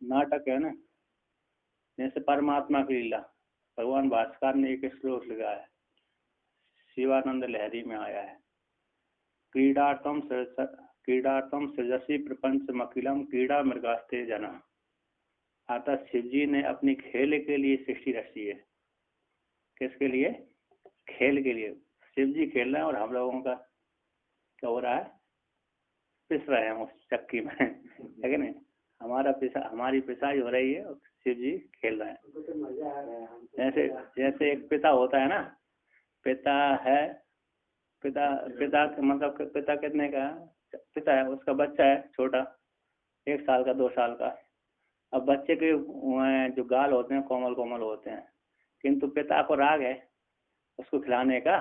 नाटक है ना, जैसे परमात्मा की लीला। भगवान भास्कर ने एक श्लोक लिखा है, शिवानंद लहरी में आया है, क्रीडार्थम सृजसी प्रपंच मकिलम क्रीड़ा मृगास्ते जना। अतः शिव जी ने अपनी खेल के लिए सृष्टि रची है। किसके लिए? खेल के लिए। शिव जी खेल रहे हैं और हम लोगों का क्या हो रहा है? पिस रहे हैं उस चक्की में, है कि नहीं? हमारी पिसाई हो रही है और शिव जी खेल रहे हैं। जैसे एक पिता होता है ना, पिता मतलब पिता कितने का? पिता है, उसका बच्चा है छोटा, 1 साल का 2 साल का। अब बच्चे के जो गाल होते हैं कोमल कोमल होते हैं, किंतु पिता को राग है उसको खिलाने का।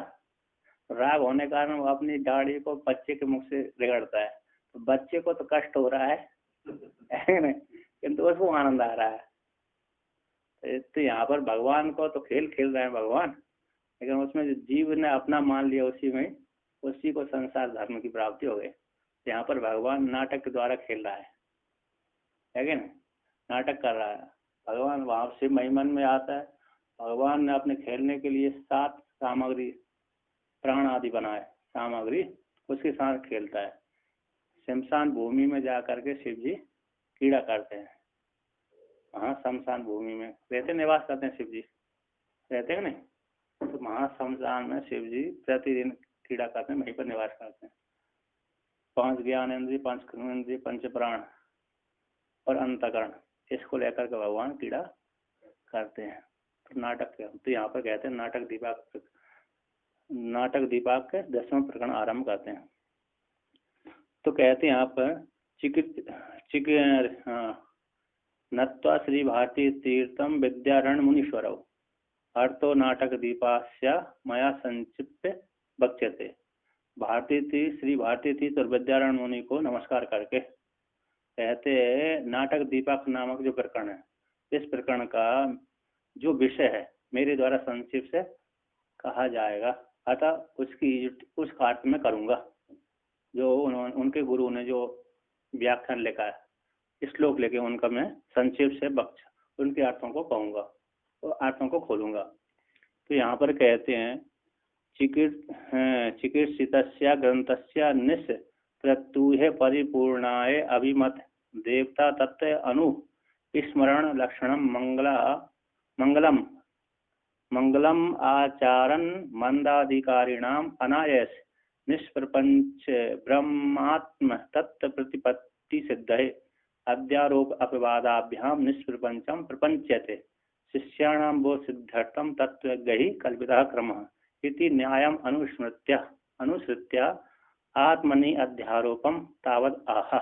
राग होने के कारण वो अपनी दाढ़ी को बच्चे के मुख से रगड़ता है, तो बच्चे को तो कष्ट हो रहा है नहीं, किंतु उसको आनंद आ रहा है। तो यहाँ पर भगवान को तो खेल खेल रहे हैं भगवान, लेकिन उसमें जो जीव ने अपना मान लिया उसी को संसार धर्म की प्राप्ति हो गई। यहाँ पर भगवान नाटक के द्वारा खेल रहा है कि नहीं? नाटक कर रहा है भगवान। वहां से महिमन में आता है, भगवान ने अपने खेलने के लिए 7 सामग्री, प्राण आदि बनाए सामग्री, उसके साथ खेलता है। शमशान भूमि में जा करके शिव जी क्रीड़ा करते हैं। वहाँ शमशान भूमि में रहते निवास करते हैं शिव जी, रहते हैं नहीं? तो महाशमशान में शिव जी प्रतिदिन क्रीड़ा करते हैं, वहीं पर निवास करते हैं। 5 ज्ञानेंद्रिय, 5 कर्मेंद्रिय, 5 प्राण और अंतकरण, इसको लेकर के भगवान क्रीड़ा करते हैं। तो नाटक तो यहाँ पर कहते हैं नाटक दीपक के 10वां प्रकरण आरंभ करते हैं। तो कहते हैं यहाँ पर नत्वा श्री भारती तीर्थम विद्यारण मुनीश्वर अर्थो नाटक दीपास्य मया संक्षिप्त बक्ष्यते। श्री भारती तीर्थ और विद्यारण मुनि को नमस्कार करके कहते हैं नाटक दीपक नामक जो प्रकरण है, इस प्रकरण का जो विषय है मेरे द्वारा संक्षिप्त से कहा जाएगा, अतः उस कार्य में करूंगा। जो उनके गुरु ने जो व्याख्यान लिखा है, श्लोक लेके उनका मैं संक्षिप्त से उनके अर्थों को कहूंगा और अर्थों को खोलूंगा। तो यहाँ पर कहते हैं चिकित्सितस्य ग्रंथस्य निस् प्रत्युहे परिपूर्णाय अभिमत देवता तत्व अनु स्मरण लक्षणम मंगलम आचारन मंदाधिकारिणाम अनायस निष्प्रपंच ब्रह्मात्म तत्व प्रतिपत्ति सिद्धये अध्यारोप अपवादाभ्याम निष्प्रपंचम प्रपंच्यते शिष्याणाम वो सिद्धार्थम तत्वज्ञ कल्पितः क्रमः इति न्यायम अनुसृत्य आत्मनि अध्यारोपम तावद आह।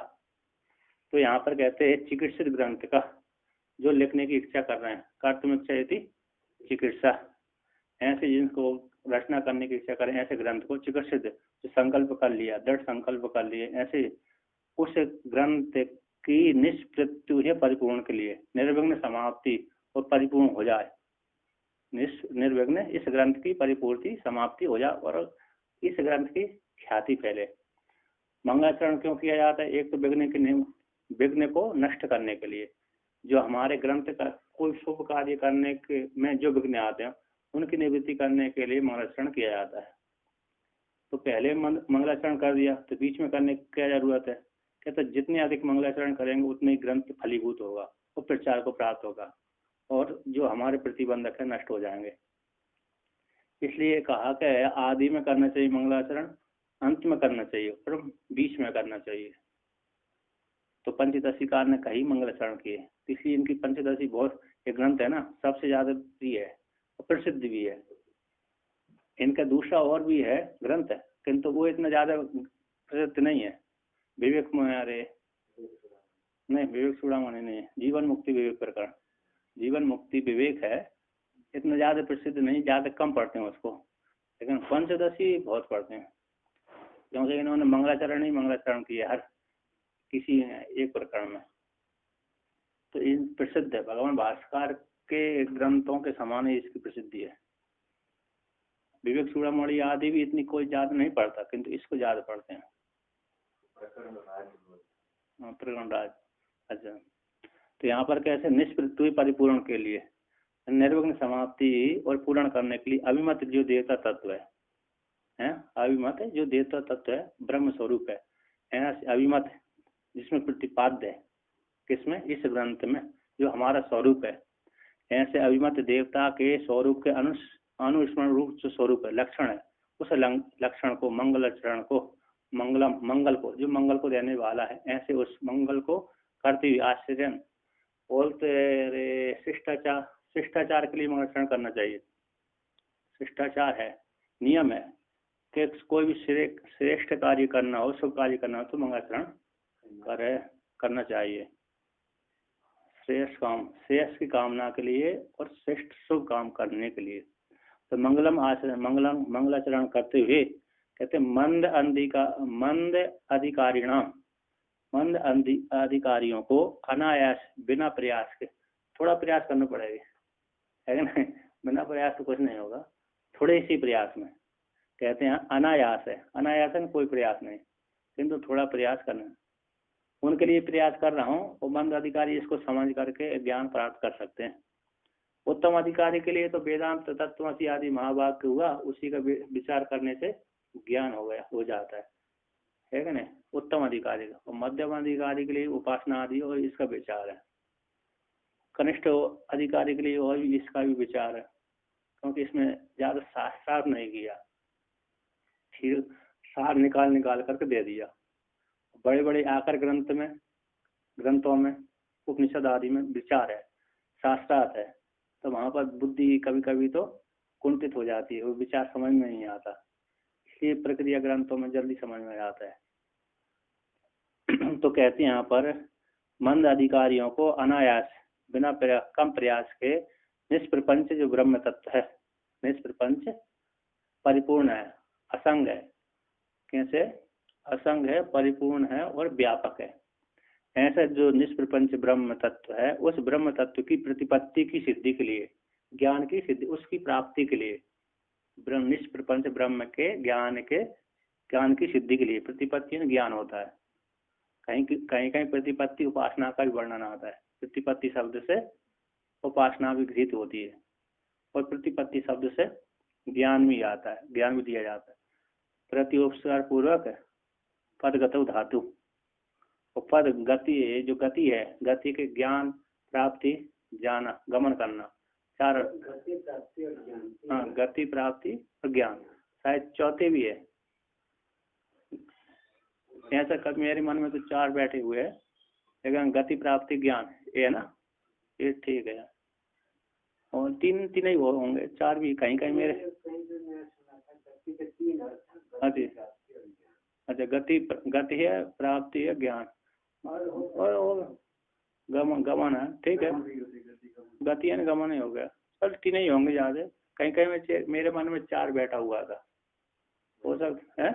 तो यहाँ पर कहते हैं चिकित्सित ग्रंथ का जो लिखने की इच्छा कर रहे हैं, कर्तुमिच्छति चिकित्सा, ऐसे जिनको रचना करने की इच्छा करें ऐसे ग्रंथ को चिकित्सित, जो संकल्प कर लिया, दृढ़ संकल्प कर लिए, ऐसे उस ग्रंथ की निष्प्रत्यु है परिपूर्ण के लिए निर्विघ्न समाप्ति और परिपूर्ण हो जाए। निर्विघ्न इस ग्रंथ की परिपूर्ति समाप्ति हो जाए और इस ग्रंथ की ख्याति फैले। मंगलाचरण क्यों किया जाता है? एक तो विघ्न को नष्ट करने के लिए, जो हमारे ग्रंथ का कोई शुभ कार्य करने के में जो विघ्न आते हैं उनकी निवृत्ति करने के लिए मंगलाचरण किया जाता है। तो पहले मंगलाचरण कर दिया तो बीच में करने की क्या जरूरत है? कहते जितने अधिक मंगलाचरण करेंगे उतने ही ग्रंथ फलीभूत होगा और प्रचार को प्राप्त होगा और जो हमारे प्रतिबंधक है नष्ट हो जाएंगे। इसलिए कहा कि आदि में करना चाहिए मंगलाचरण, अंत में करना चाहिए और बीच में करना चाहिए। तो पंचदशीकार ने कई मंगलाचरण किए, इसलिए इनकी पंचदशी बहुत ये ग्रंथ है ना, सबसे ज्यादा प्रिय है और प्रसिद्ध भी है। इनका दूसरा और भी है ग्रंथ है, किंतु वो इतना ज्यादा प्रसिद्ध नहीं है। विवेक चूड़ामणि नहीं है, जीवन मुक्ति विवेक प्रकरण, जीवन मुक्ति विवेक है, इतना ज्यादा प्रसिद्ध नहीं, ज्यादा कम पढ़ते हैं उसको, लेकिन पंचदशी बहुत पढ़ते हैं क्योंकि इन्होंने मंगलाचरण किया हर किसी एक प्रकरण में। तो इन प्रसिद्ध है, भगवान भास्कर के ग्रंथों के समान ही इसकी प्रसिद्धि है। विवेक चूड़ामणि आदि भी इतनी कोई ज्यादा नहीं पढ़ता, किंतु इसको ज्यादा पढ़ते हैं। प्रकरण राज। अच्छा, तो यहाँ पर कैसे निष्पृथ्वी परिपूर्ण के लिए, निर्विघ्न समाप्ति और पूर्ण करने के लिए अभिमत जो देवता तत्व है अभिमत जो देवता तत्व है ब्रह्म स्वरूप है, ऐसे अभिमत जिसमें प्रतिपाद्य है, किसमें, इस ग्रंथ में जो हमारा स्वरूप है, ऐसे अभिमत देवता के स्वरूप के अनुस्मरण रूप जो स्वरूप है, लक्षण है, उस लक्षण को, मंगलाचरण को, मंगल को, जो मंगल को देने वाला है, ऐसे उस मंगल को करते हुए आश्चर्य बोलते शिष्टाचार के लिए मंगलाचरण करना चाहिए। शिष्टाचार है, नियम है कि कोई भी श्रेष्ठ कार्य करना हो, शुभ कार्य करना हो तो मंगलाचरण करना चाहिए। श्रेष्ठ की कामना के लिए और श्रेष्ठ शुभ काम करने के लिए। तो मंगलाचरण करते हुए कहते मंद अधिकारियों को अनायास बिना प्रयास के, थोड़ा प्रयास करना पड़ेगा, है ना, बिना प्रयास तो कुछ नहीं होगा, थोड़े इसी प्रयास में कहते हैं अनायास है, अनायास है कोई प्रयास नहीं, किंतु थोड़ा प्रयास करना, उनके लिए प्रयास कर रहा हूँ, वो मंद अधिकारी इसको समझ करके ज्ञान प्राप्त कर सकते हैं। उत्तम अधिकारी के लिए तो वेदांत तत्वमसि आदि महावाक्य हुआ, उसी का विचार करने से ज्ञान हो जाता है कि नहीं, उत्तम अधिकारी का। और मध्यम अधिकारी के लिए उपासना आदि और इसका विचार है, कनिष्ठ अधिकारी के लिए और इसका भी विचार है, क्योंकि इसमें ज्यादा सार नहीं किया, फिर सार निकाल करके दे दिया। बड़े बड़े आकर ग्रंथों में उपनिषद आदि में विचार है, शास्त्रार्थ है, तो वहां पर बुद्धि कभी कभी तो कुंठित हो जाती है, वो विचार समझ में नहीं आता, इसलिए प्रक्रिया ग्रंथों में जल्दी समझ में आता है। तो कहते हैं यहाँ पर मंद अधिकारियों को अनायास बिना कम प्रयास के निष्प्रपंच जो ब्रह्म तत्व है, निष्प्रपंच परिपूर्ण है, असंग है, कैसे असंग है, परिपूर्ण है और व्यापक है, ऐसा जो निष्प्रपंच ब्रह्म तत्व है, उस ब्रह्म तत्व की प्रतिपत्ति की सिद्धि के लिए, ज्ञान की सिद्धि, उसकी प्राप्ति के लिए, निष्प्रपंच ब्रह्म के ज्ञान की सिद्धि के लिए, प्रतिपत्ति में ज्ञान होता है, कहीं प्रतिपत्ति उपासना का भी वर्णन आता है, प्रतिपत्ति शब्द से उपासना भी गृहीत होती है, और प्रतिपत्ति शब्द से ज्ञान भी आता है, ज्ञान भी दिया जाता है। प्रत्युपचार पूर्वक पदगतौ धातु, और पद गति, जो गति है, गति के ज्ञान प्राप्ति, जाना, गमन करना, चार, गति प्राप्ति और ज्ञान, शायद चौथे भी है, ऐसा कब मेरे मन में तो चार बैठे हुए हैं, लेकिन गति प्राप्ति ज्ञान ये है ना, ये ठीक है, और तीन ही वो होंगे, चार भी कहीं मेरे, अच्छा गति है, प्राप्ति है, ज्ञान और गमन है, ठीक है, गति है, गमन ही हो गया, चल तीन ही होंगे ज्यादा, कहीं में मेरे मन में चार बैठा हुआ था, हो सकता है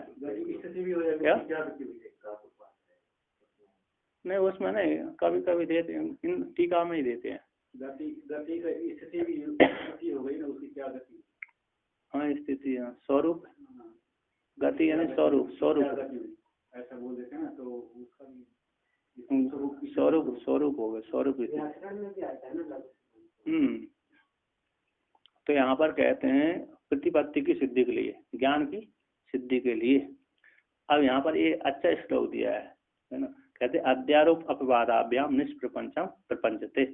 क्या नहीं, उसमें नहीं, कभी देते हैं, इन टीका में ही देते हैं, गति का स्थिति भी हो गई ना, उसकी क्या गति, हाँ स्थिति, हाँ स्वरूप, गति यानी स्वरूप ऐसा बोल देते हैं ना, तो उसका स्वरूप हो गया, स्वरूप। तो यहाँ पर कहते हैं प्रतिपत्ति की सिद्धि के लिए, ज्ञान की सिद्धि के लिए। अब यहाँ पर ये अच्छा श्लोक दिया है ना, कहते हैं अध्यारोप अपवादाभ्याम निष्प्रपंचम प्रपंचते,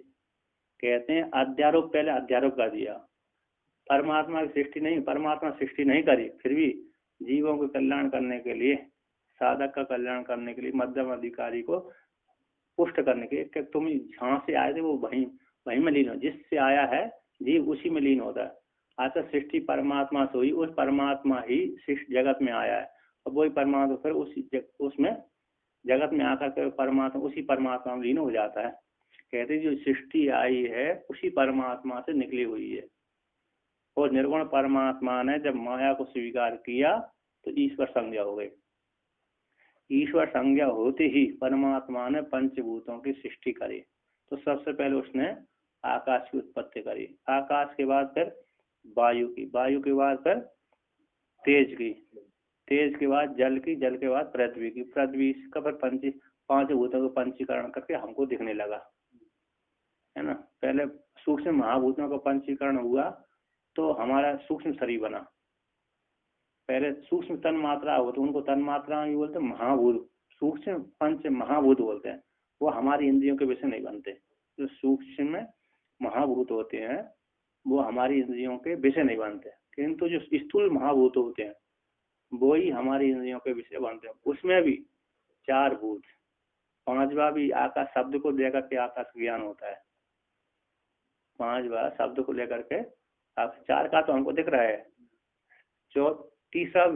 कहते हैं अध्यारोप, पहले अध्यारोप कर दिया, परमात्मा की सृष्टि नहीं, परमात्मा सृष्टि नहीं करी, फिर भी जीवों को कल्याण करने के लिए, साधक का कल्याण करने के लिए, मध्यम अधिकारी को पुष्ट करने के लिए, तुम जहाँ से आए थे वो वहीं में लीन हो, जिससे आया है जीव उसी में लीन होता है। अच्छा सृष्टि परमात्मा से हुई, उस परमात्मा ही सृष्टि जगत में आया है, और वही परमात्मा फिर उसमें जगत में आकर के परमात्मा उसी परमात्मा में लीन हो जाता है। कहते जो सृष्टि आई है उसी परमात्मा से निकली हुई है, और निर्गुण परमात्मा ने जब माया को स्वीकार किया तो ईश्वर संज्ञा हो गई। ईश्वर संज्ञा होते ही परमात्मा ने पंचभूतों की सृष्टि करी। तो सबसे पहले उसने आकाश की उत्पत्ति करी, आकाश के बाद फिर वायु की, वायु के बाद फिर तेज की, तेज के बाद जल की, जल के बाद पृथ्वी की, पृथ्वी का फिर पांच भूतों को पंचीकरण करके हमको दिखने लगा। है ना। पहले सूक्ष्म महाभूतों का पंचीकरण हुआ तो हमारा सूक्ष्म शरीर बना। पहले सूक्ष्म तन मात्रा हो तो उनको तन मात्रा भी बोलते हैं, महाभूत सूक्ष्म पंच महाभूत बोलते हैं। वो हमारी इंद्रियों के विषय नहीं बनते। जो सूक्ष्म महाभूत होते हैं वो हमारी इंद्रियों के विषय नहीं बनते, किंतु जो स्थूल महाभूत होते हैं वो ही हमारी इंद्रियों के विषय बनते हैं। उसमें भी 4 भूत, 5वां भी आकाश शब्द को लेकर के आकाश ज्ञान होता है। 5वां शब्द को लेकर के 4 का तो हमको दिख रहा है। तीसरा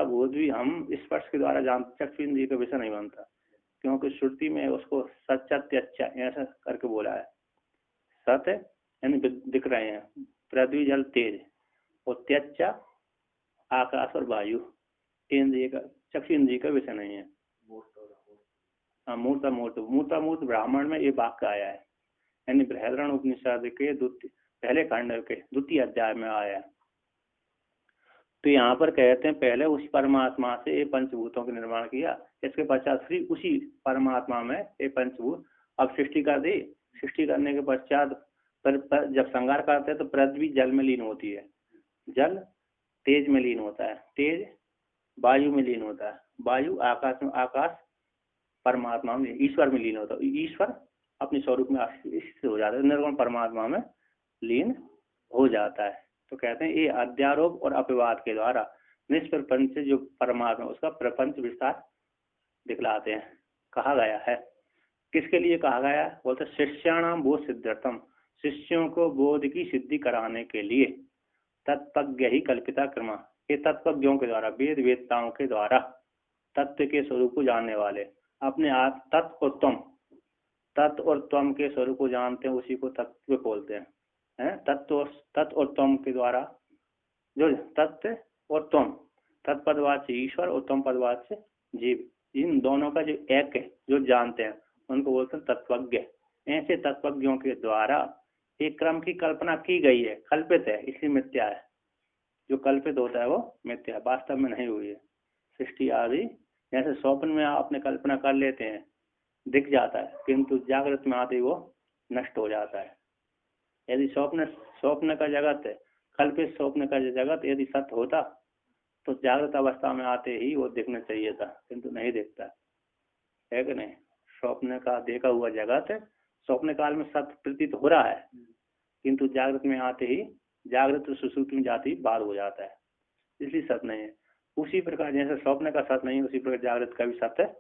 भूत भी हम स्पर्श के द्वारा जानते, चक्षु इंद्रिय का विषय नहीं बनता, क्योंकि श्रुति में उसको सत्य ऐसा करके बोला है। सत्य यानी दिख रहे हैं, पृथ्वी जल तेज, और त्यच्चा आकाश और वायु इंद्रिय का, चक्षु इंद्रिय का विषय नहीं है। मूर्त ब्राह्मण में ये वाक्य आया है, यानी बृहदारण्यक उपनिषद के पहले खंड के 2 अध्याय में आया है। तो यहाँ पर कहते हैं पहले उस परमात्मा से ये पंचभूतों का निर्माण किया, इसके पश्चात फिर उसी परमात्मा में ये पंचभूत अब सृष्टि कर दी। सृष्टि करने के पश्चात जब संहार करते हैं तो पृथ्वी जल में लीन होती है, जल तेज में लीन होता है, तेज वायु में लीन होता है, वायु आकाश में, आकाश परमात्मा में, ईश्वर में लीन होता है, ईश्वर अपने स्वरूप में स्थित हो जाता है, निर्गुण परमात्मा में लीन हो जाता है। तो कहते हैं ये अध्यारोप और अपवाद के द्वारा निष्प्रपंच जो परमात्मा उसका प्रपंच विस्तार दिखलाते हैं, कहा गया है। किसके लिए कहा गया है? बोलते शिष्याणाम बोध सिद्ध्यर्थम, शिष्यों को बोध की सिद्धि कराने के लिए। तत्पज्ञ ही कल्पिता क्रम, ये तत्पज्ञों के द्वारा, वेद वेदताओं के द्वारा तत्व के स्वरूप को जानने वाले, अपने आप तत्व और त्वम के स्वरूप को जानते हैं, उसी को तत्व बोलते हैं। तत्व और त्वम के द्वारा, जो तत्व और त्वम, तत्पदवाच्य ईश्वर और त्वम पदवाच्य जीव, इन दोनों का जो एक है, जो जानते हैं, उनको बोलते हैं तत्वज्ञ। ऐसे तत्वज्ञों के द्वारा एक क्रम की कल्पना की गई है, कल्पित है, इसलिए मिथ्या है। जो कल्पित होता है वो मिथ्या है, वास्तव में नहीं हुई है। सृष्टि आदि जैसे स्वप्न में आप अपने कल्पना कर लेते हैं, दिख जाता है, किंतु जागृत में आते वो नष्ट हो जाता है। यदि स्वप्न का जगत है, कल्पित स्वप्न का जगत यदि सत्य होता तो जागृत अवस्था में आते ही वो दिखना चाहिए था, किंतु नहीं दिखता है कि नहीं। स्वप्न का देखा हुआ जगत है, स्वप्न काल में सत्य प्रतीत हो रहा है, किंतु जागृत में आते ही, जागृत सुसुप्ति में जाते ही बाहर हो जाता है, इसलिए सत्य नहीं है। उसी प्रकार जैसे स्वप्न का सत्य नहीं है, उसी प्रकार जागृत का भी सत्य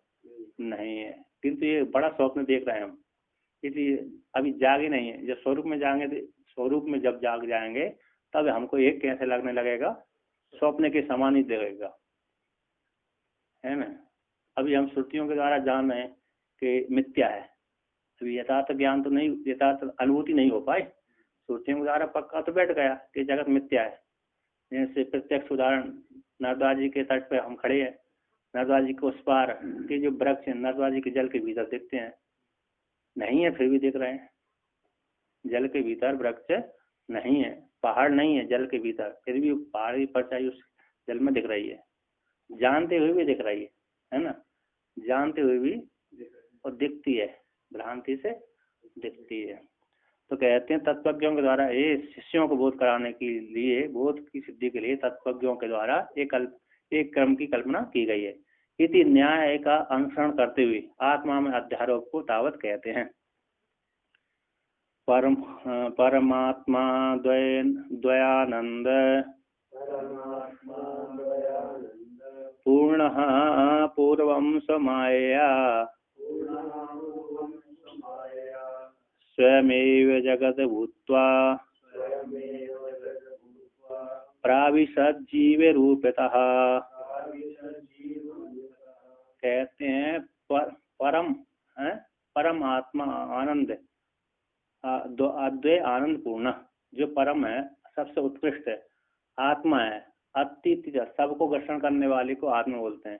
नहीं है, किंतु ये बड़ा स्वप्न देख रहे हैं हम, इसलिए अभी जागे नहीं है। जब स्वरूप में जाएंगे, स्वरूप में जब जाग जाएंगे तब हमको एक कैसे लगने लगेगा, स्वप्न के समान ही लगेगा, है ना। अभी हम श्रुतियों के द्वारा जान रहे हैं कि मिथ्या है, अभी यथार्थ ज्ञान तो नहीं, यथार्थ अनुभूति नहीं हो पाई। श्रुतियों के द्वारा पक्का तो बैठ गया कि जगत मिथ्या है। जैसे प्रत्यक्ष उदाहरण, नर्मदा जी के तट पे हम खड़े हैं, नर्मदा जी के उस पार के जो वृक्ष है नर्मदा जी के जल के भीतर दिखते हैं, नहीं है फिर भी दिख रहे हैं। जल के भीतर वृक्ष नहीं है, पहाड़ नहीं है जल के भीतर, फिर भी पहाड़ी परछाई उस जल में दिख रही है, जानते हुए भी दिख रही है ना, जानते हुए भी और दिखती है, भ्रांति से दिखती है। तो कहते हैं तत्वज्ञों के द्वारा ये शिष्यों को बोध कराने के लिए, बोध की सिद्धि के लिए तत्वज्ञों के द्वारा एक क्रम की कल्पना की गई है। इति न्याय का अनुसरण करते हुए आत्मा में अध्यारोप को तावत कहते हैं। परमात्मा द्वयानंद पूर्णः पूर्वं स्वमायया स्वयमेव जगत भूत्वा प्राविशज्जीव रूपतः। कहते हैं परम आत्मा आनंद, अद्वय आनंद पूर्ण, जो परम है, सबसे उत्कृष्ट है, आत्मा है, अतीत सबको ग्रहण करने वाले को आत्मा बोलते हैं।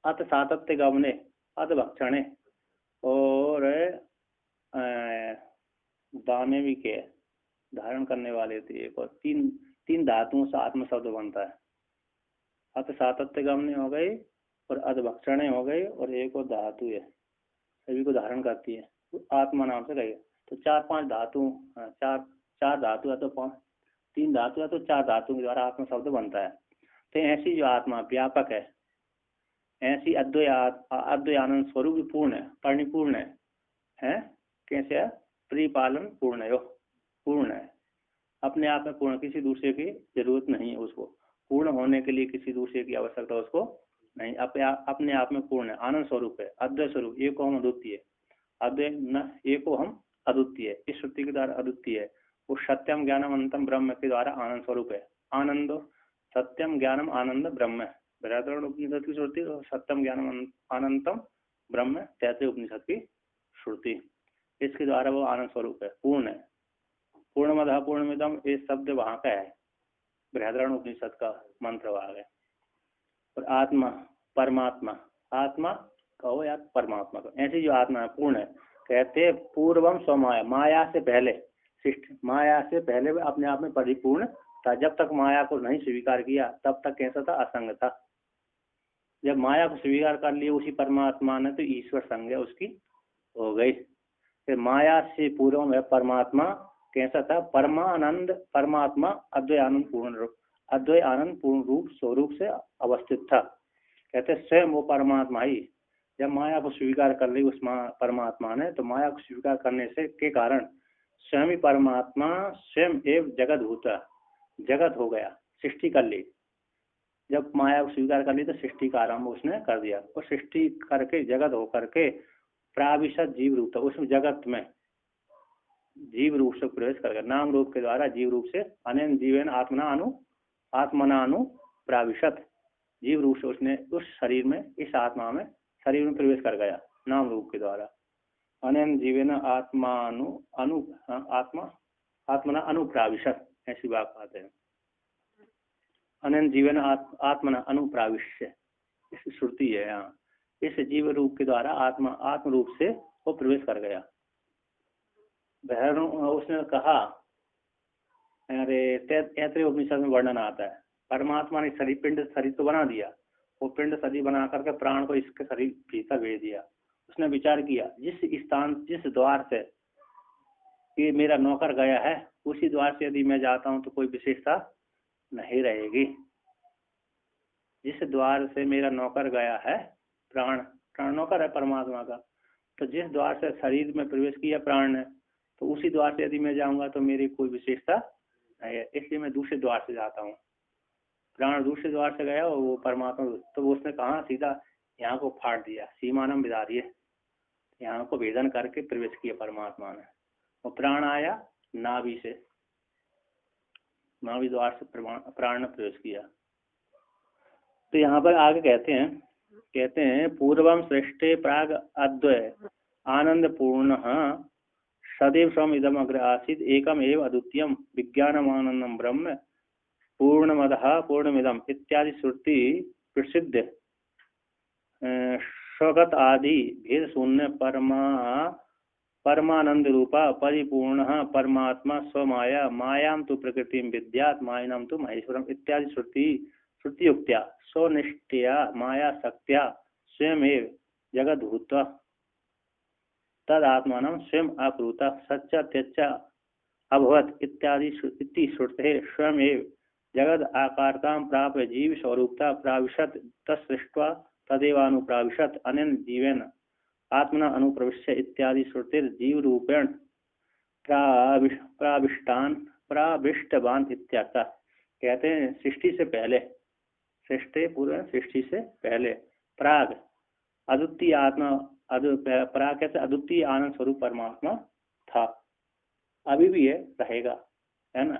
अत सातत्य गमने, अत भक्षणे, और दाने भी के धारण करने वाले थे, एक और तीन धातुओं से आत्म शब्द बनता है। अत सातत्य गमने हो गई और अध भक्षणे हो गई, और एक और धातु है सभी को धारण करती है, तो आत्मा नाम से कहेगा। तो 4-5 धातु, चार धातु है तो 3 धातु है तो 4 धातु के द्वारा आत्मा शब्द बनता है। तो ऐसी जो आत्मा व्यापक है, ऐसी अद्वैय आनंद स्वरूप पूर्ण है, परिपूर्ण है। कैसे है? परिपालन पूर्ण है, पूर्ण है, अपने आप में पूर्ण, किसी दूसरे की जरूरत नहीं है उसको। पूर्ण होने के लिए किसी दूसरे की आवश्यकता उसको नहीं, अपने आप में पूर्ण है, आनंद स्वरूप है, अद्वैय स्वरूप, एको हम अद्वितीय, अद्वैय न एको हम अद्वितीय, इस श्रुति के द्वारा अद्वितीय है। वो सत्यम ज्ञानम अनंतम ब्रह्म के द्वारा आनंद स्वरूप है। आनंद, सत्यम ज्ञानम आनंद ब्रह्म है, बृहदारण्यक उपनिषद की श्रुति, और सत्यम ज्ञानम अनंतम ब्रह्म तैतृय उपनिषद की श्रुति, इसके द्वारा वो आनंद स्वरूप है, पूर्ण है। पूर्णमदः पूर्णमिदम, ये शब्द वहां का है, बृहदारण्यक उपनिषद का मंत्र भाग है। और आत्मा, परमात्मा, आत्मा कहो या परमात्मा कहो, ऐसी जो आत्मा है पूर्ण है। कहते पूर्वम स्वमाया, माया से पहले, माया से पहले वह अपने आप में परिपूर्ण था। जब तक माया को नहीं स्वीकार किया तब तक कैसा था? असंग था। जब माया को स्वीकार कर लिया उसी परमात्मा ने, तो ईश्वर संज्ञा उसकी हो गई। फिर माया से पूर्व में परमात्मा कैसा था? परमानंद, परमात्मा अद्वैय आनंद पूर्ण रूप, अद्वैय आनंद पूर्ण रूप स्वरूप से अवस्थित था। कहते स्वयं वो परमात्मा ही, जब माया को स्वीकार कर ली उस परमात्मा ने, तो माया को स्वीकार करने से के कारण स्वयं ही परमात्मा स्वयं एवं जगत भूता, जगत हो गया, सृष्टि कर ली। जब माया को स्वीकार कर ली तो सृष्टि का आरंभ उसने कर दिया, और सृष्टि करके जगत होकर के प्राविशद जीव रूप था, उस जगत में जीव रूप से प्रवेश कर गया, नाम रूप के द्वारा जीव रूप से, अनेन जीवन आत्मना अनु प्राविशत, जीव रूप से उसने उस शरीर में, इस आत्मा में, शरीर में प्रवेश कर गया नाम रूप के द्वारा। अनेन जीवन आत्मना अनुप्राविशत, ऐसी बात आते हैं। अनंत जीवन आत्मना अनुप्राविश्य, इस श्रुति है यहाँ। इस जीव रूप के द्वारा आत्म रूप से वो प्रवेश कर गया। उसने कहा, अरे तैतृय उपनिषद में वर्णन आता है, परमात्मा ने शरीर तो बना दिया, वो पिंड शरीर बना करके प्राण को इसके शरीर भीतर भेज दिया। उसने विचार किया, जिस द्वार से ये मेरा नौकर गया है, उसी द्वार से यदि मैं जाता हूँ तो कोई विशेषता नहीं रहेगी। जिस द्वार से मेरा नौकर गया है, प्राण नौकर है परमात्मा का, तो जिस द्वार से शरीर में प्रवेश किया प्राण ने, तो उसी द्वार से यदि मैं जाऊंगा तो मेरी कोई विशेषता नहीं है, इसलिए मैं दूसरे द्वार से जाता हूँ। प्राण दूसरे द्वार से गया और वो परमात्मा, तो उसने कहा सीधा यहाँ को फाड़ दिया, सीमानम विदारिये, यहाँ को भेदन करके प्रवेश किया परमात्मा ने। और प्राण आया नाभि से, नाभि द्वार से प्राण ने प्रवेश किया। तो यहाँ पर आगे कहते हैं पूर्वम सृष्टि प्राग अद्वय आनंद पूर्ण सदैव स्वम इदम अग्र आसीद एकम एव अद्वितीयम विज्ञानमानंदम ब्रह्म पूर्णमदः पूर्णमिदम इत्यादि श्रुति प्रसिद्ध स्वगत आदि भेद शून्य परमानंद रूपा परिपूर्ण परमात्मा स्वमाया मायाम तो प्रकृति विद्यात् मायनम तो महेश्वरम इत्यादि श्रुतियुक्त्या स्वनिष्ठया माया शक्त्या स्वयमेव जगद भूत्वा तद आत्मानं स्वयं अप्रूता सच्चा त्यच्चा अभवत इत्यादि श्रुते स्वयमेव जगद आकारतां प्राप्य जीव स्वरूपता प्राविशत तत्सृष्ट्वा तदेवानुप्राविशत अनेन जीवेन आत्मना अनुप्रविश्य इत्यादि श्रुतिर जीव रूपेण प्राविष्टवान इत्यार्थ। कहते हैं सृष्टि से पहले, सृष्टि पूर्व सृष्टि से पहले प्राग अद्वितीय आत्मा, प्राग कहते अद्वितीय आनंद स्वरूप परमात्मा था, अभी भी है, रहेगा, है ना।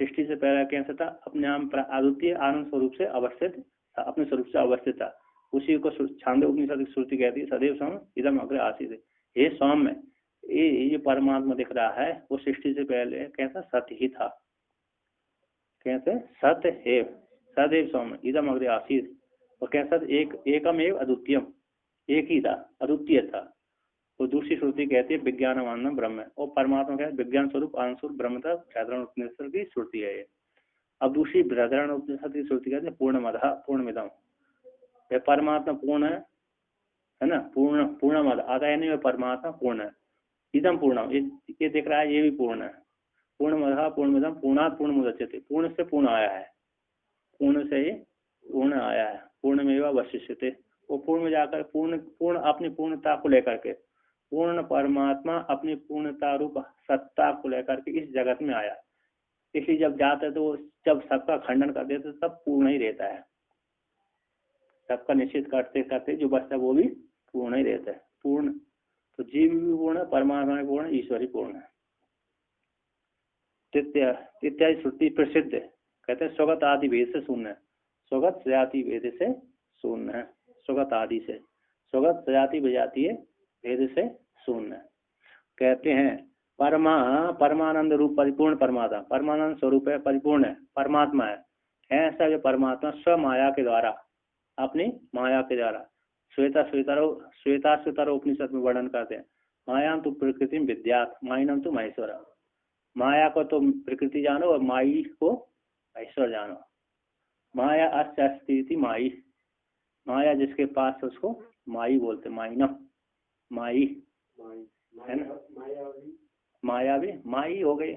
सृष्टि से पहले कैसा था? अपने आप अद्वितीय आनंद स्वरूप से अवस्थित था, अपने स्वरूप से अवस्थित था। उसी को छांदोग्य उपनिषद की श्रुति कहती है सदैव स्वम इदम अग्रे आसीत्। हे स्वम में ये परमात्मा दिख रहा है, वो सृष्टि से पहले कैसा? सत्य ही था, कैसे? सत्य है, सदैव स्वम इदम अग्रे आसीत्। और कैसा? एकम एव अद्वितीयम, एक ही था, अद्वितीय था। तो दूसरी श्रुति कहती है विज्ञानमानंदम ब्रह्म, और परमात्मा क्या है? विज्ञान स्वरूप आनंद स्वरूप ब्रह्म था। बृहदारण्यक उपनिषद की श्रुति है ये। अब दूसरी बृहदारण्यक उपनिषद की श्रुति कहती है पूर्णमदः पूर्णमिदम, परमात्मा पूर्ण है ना, पूर्ण पूर्णमद आता है नहीं, परमात्मा पूर्ण है। इदम पूर्णम, ये दिख रहा है, ये भी पूर्ण है। पूर्णमदः पूर्णमिदं पूर्णात् पूर्णमुदच्यते, पूर्ण से पूर्ण आया है, पूर्ण से ही पूर्ण आया है। पूर्णमेव अवशिष्यते, वो पूर्ण में जाकर पूर्ण पूर्ण अपनी पूर्णता को लेकर के, पूर्ण परमात्मा अपनी पूर्णता रूप सत्ता को लेकर के इस जगत में आया। इसलिए जब जाते तो जब सबका खंडन कर देते तब पूर्ण ही रहता है, सबका निश्चित करते करते जो बचता वो भी पूर्ण ही रहता है। पूर्ण तो जीव भी पूर्ण है, परमात्मा भी पूर्ण, ईश्वर ही पूर्ण है। इत्यादि श्रुति प्रसिद्ध है, कहते हैं स्वगत आदि भेद से शून्य है, स्वगत सजाति भेद से शून्य है, स्वगत आदि से, स्वगत सजाति बजाती है भेद से शून्य। कहते हैं परमानंद रूप परिपूर्ण परमात्मा, परमानंद स्वरूप है, परिपूर्ण है, परमात्मा है। ऐसा जो परमात्मा स्व माया के द्वारा, अपनी माया के द्वारा, श्वेता उपनिषद में वर्णन करते हैं, माया तो प्रकृति विद्यात माइनम तो महेश्वर। माया को तो प्रकृति जानो और माई को महेश्वर जानो। माया अस्ति माई, माया जिसके पास है उसको माई बोलते, माइनम माई है ना, माया भी माई हो गई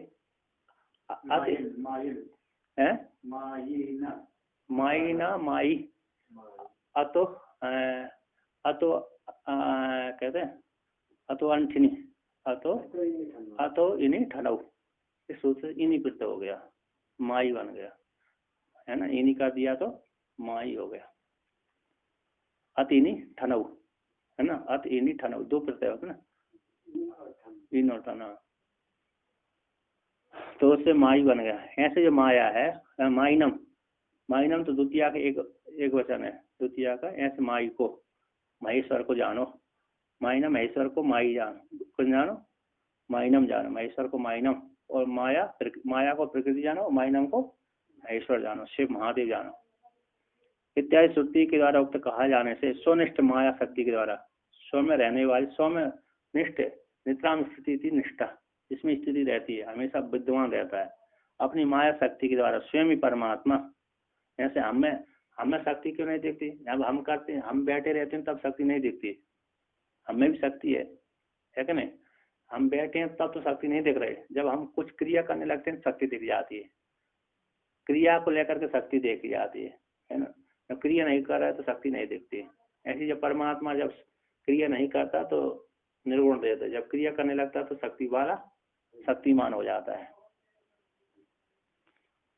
है, माई ना माई अतो अतो कहते हैं अतो अंठनी अतो इन्हीं ठनऊ, इस सूत्र इन्हीं प्रत्यय हो गया, माई बन गया है ना, इन्हीं कर दिया तो माई हो गया। अत इन्हीं ठनऊ है ना, अत इन्हीं ठनऊ दो प्रत्यय होते ना, इन और ठना, तो उससे माई बन गया। ऐसे जो माया है माइनम, माइनम तो द्वितीया का एक वचन है, द्वितीया का। ऐसे माई को महेश्वर को जानो, माइनम महेश्वर को माई जानो, कुछ जानो माइनम जानो, महेश्वर को माइनम, और माया को प्रकृति जानो, माइनम को महेश्वर जानो, शिव महादेव जानो। इत्यादि श्रुति के द्वारा उक्त कहा जाने से स्वनिष्ठ माया शक्ति के द्वारा, स्व में रहने वाली, स्व में निष्ठ नित्राम स्थिति निष्ठा, जिसमें स्थिति रहती है, हमेशा विद्यमान रहता है, अपनी माया शक्ति के द्वारा स्वयं ही परमात्मा। ऐसे हमें शक्ति क्यों नहीं दिखती? जब हम करते हैं, हम बैठे रहते हैं तब शक्ति नहीं दिखती, हमें भी शक्ति है कि नहीं? हम बैठे हैं तब तो शक्ति नहीं दिख रही, जब हम कुछ क्रिया करने लगते हैं शक्ति दिख जाती है, क्रिया को लेकर के शक्ति देखी जाती है ना। जब क्रिया नहीं कर रहा है तो शक्ति नहीं दिखती। ऐसी जब परमात्मा जब क्रिया नहीं करता तो निर्गुण रहता है, जब क्रिया करने लगता है तो शक्ति वाला शक्तिमान हो जाता है।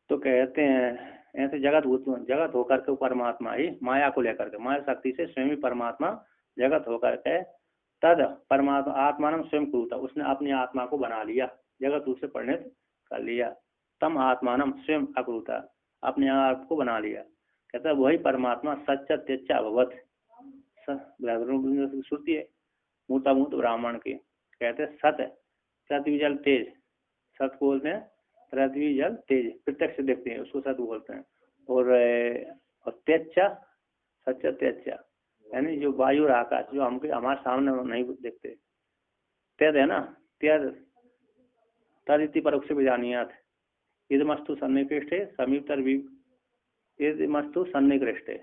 तो कहते हैं ऐसे जगत होकर के परमात्मा ही माया को लेकर के, माया शक्ति से स्वयं ही परमात्मा जगत होकर के तद परमात्मा आत्मान स्वयं कुरुता, उसने अपनी आत्मा को बना लिया, जगत रूप से परिणत कर लिया। तम आत्मान स्वयं अकुरुता, अपने आप को बना लिया। कहता है वही परमात्मा सच्चा त्यच्चा भगवत, श्रुति है मूर्तामूर्त ब्राह्मण की। कहते हैं सत पृथ्वी जल तेज, सत बोलते हैं पृथ्वी जल तेज, प्रत्यक्ष देखते हैं उसको सत बोलते हैं। और त्यच्चा सच्चा त्यच्चा, यानी जो वायु और आकाश जो हमारे सामने नहीं दिखते, त्यद है ना, त्यद तदिति परोक्ष विजानियात, इदमस्तु सन्निकृष्टे समीपतर इदमस्तु सन्निकृष्टे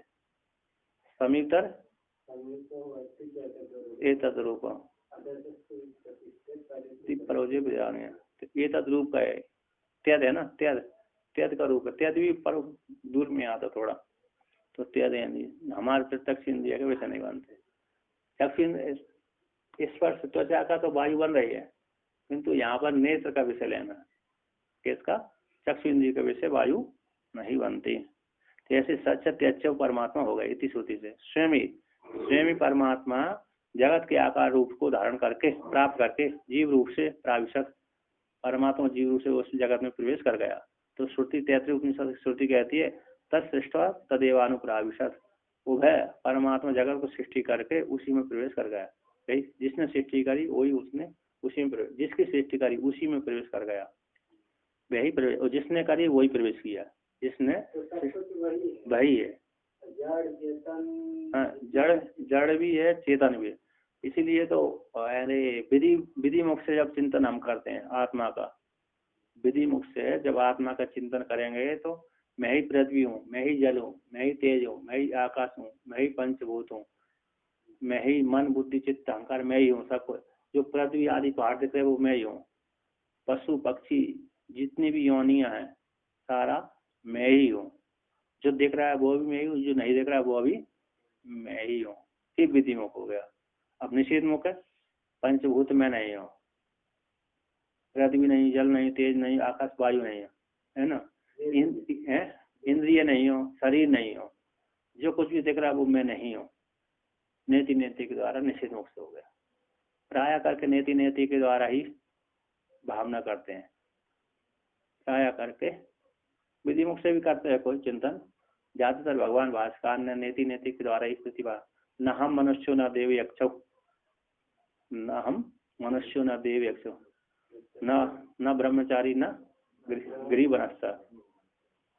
समीपतर एतद रूपम परोजे विजानिया, एतद रूप का है, त्यद है ना, त्यद का रूप है, त्यद भी पर दूर में आता थोड़ा, तो त्यद यानी हमारे प्रत्यक्ष इंद्रिय के वैसे नहीं बनते। चक्षु स्पर्श त्वचा का तो वायु बन रही है, किंतु यहाँ पर नेत्र का विषय लेना, किसका? चक्षु इंद्रिय का विषय वायु नहीं बनती। तो ऐसे सच त्यच्च परमात्मा हो गए इति श्रुति से। स्वयं ही परमात्मा जगत के आकार रूप को धारण करके प्राप्त करके जीव रूप से प्राविशत, परमात्मा जीव रूप से उस जगत में प्रवेश कर गया। तो श्रुति 33 उपनिषद श्रुति कहती है तत्सृष्टवा तदेवानुप्राविशत, वो है परमात्मा जगत को सृष्टि करके उसी में प्रवेश कर गया। जिसने सृष्टि करी वही उसने उसी में प्रवेश, जिसकी सृष्टि करी उसी में प्रवेश कर गया, वही प्रवेश, और जिसने करी वही प्रवेश किया, जिसने वही है। जड़ भी है चेतन भी है। इसीलिए तो विधि मुख से जब चिंतन हम करते हैं आत्मा का, विधि मुख से जब आत्मा का चिंतन करेंगे तो मैं ही पृथ्वी हूँ, मैं ही जल हूँ, मैं ही तेज हूँ, मैं ही आकाश हूँ, मैं ही पंचभूत हूँ, मैं ही, मन बुद्धि चित्त अहंकार मैं ही हूँ सब कुछ। जो पृथ्वी आदि पहाड़ दिख रहे वो मैं ही हूँ। पशु पक्षी जितनी भी योनियां हैं सारा मैं ही हूँ। जो दिख रहा है वो भी मैं ही हूँ, जो नहीं दिख रहा है वो भी मैं ही हूँ। ये विधि मुख हो गया। अब निषेध मुख है, पंचभूत में नहीं हूँ, पृथ्वी नहीं, जल नहीं, तेज नहीं, आकाश वायु नहीं है ना, इंद्रिय नहीं हो, शरीर नहीं हो, जो कुछ भी दिख रहा है वो मैं नहीं हूँ। नेति नेति के द्वारा निषेध मुख से हो गया। प्राय करके नेति नेति के द्वारा ही भावना करते हैं, प्राय करके विधि मुख से भी करते हैं कोई चिंतन। ज्यादातर भगवान भास्कर ने नेति नेति के द्वारा ही प्रतिभा, न हम मनुष्यो न देव यक्षो, न हम मनुष्यो न देव यक्षो, न ब्रह्मचारी न गृह बनस्ता,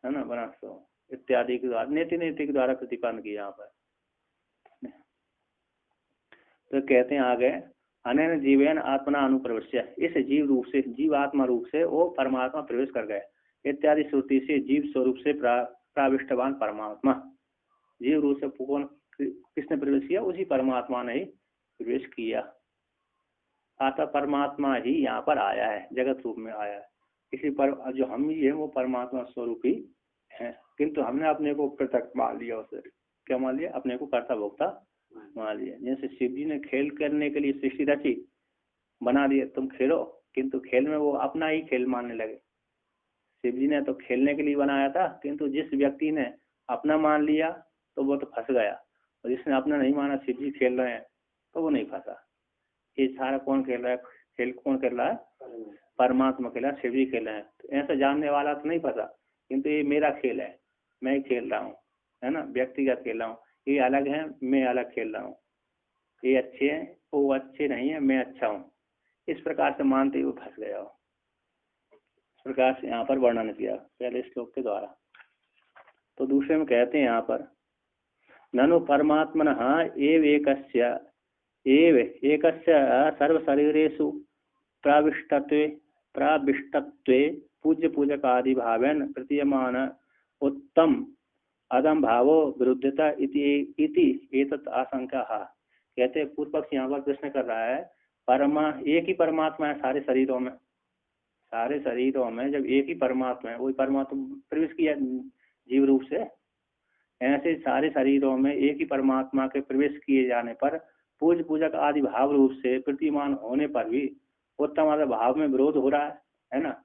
है ना, बनस्ता इत्यादि के द्वारा नेति नेति के द्वारा प्रतिपादन किया यहाँ पर। तो कहते हैं आगे, अनैन जीवेन आत्मना अनुप्रवेश्य, इस जीव रूप से, जीव आत्मा रूप से वो परमात्मा प्रवेश कर गए। इत्यादि श्रुति से जीव स्वरूप से प्राविष्टवान परमात्मा, जीव रूप से कौन किसने प्रवेश किया? उसी परमात्मा ने ही प्रवेश किया। अतः परमात्मा ही यहाँ पर आया है, जगत रूप में आया है। इसी पर जो हम ही है वो परमात्मा स्वरूप ही है, किंतु हमने अपने को पृथक मान लिया। उसे क्या मान लिया? अपने को कर्ता भोक्ता मान लिया। जैसे शिव जी ने खेल करने के लिए सृष्टि रची, बना दिया, तुम खेलो, किंतु खेल में वो अपना ही खेल मानने लगे। शिव जी ने तो खेलने के लिए बनाया था, किंतु जिस व्यक्ति ने अपना मान लिया तो वो तो फंस गया, और जिसने अपना नहीं माना, शिव जी खेल रहे हैं, तो वो नहीं फंसा। ये सारा कौन खेल रहा है? खेल कौन खेल रहा है? परमात्मा खेल रहा है, शिव जी खेल रहे हैं। तो ऐसा जानने वाला तो नहीं फंसा, किंतु ये मेरा खेल है, मैं खेल रहा हूँ, है ना, व्यक्तिगत खेल रहा हूँ। ये अलग है, मैं अलग खेल रहा हूँ। ये अच्छे हैं, वो अच्छे नहीं है, मैं अच्छा हूँ। इस प्रकार से मानते हुए फंस गया हो। इस प्रकार से यहाँ पर वर्णन किया पहले श्लोक के द्वारा। तो दूसरे में कहते हैं यहाँ पर, ननु परमात्मनः एव एकस्य सर्व शरीरेषु प्राविष्टत्वे पूज्य पूजक आदि भावेन प्रतीयमान उत्तम अदम भावो विरुद्धता इति एतत् आशंका। कहते हैं पूर्व पक्ष यहाँ पर प्रश्न कर रहा है, एक ही परमात्मा है सारे शरीरों में, सारे शरीरों में जब एक ही परमात्मा है, वही परमात्मा प्रवेश किया जीव रूप से, ऐसे सारे शरीरों में एक ही परमात्मा के प्रवेश किए जाने पर पूज्य पूजक आदि भाव रूप से प्रतिमान होने पर भी उत्तम आदि भाव में विरोध हो रहा है ना,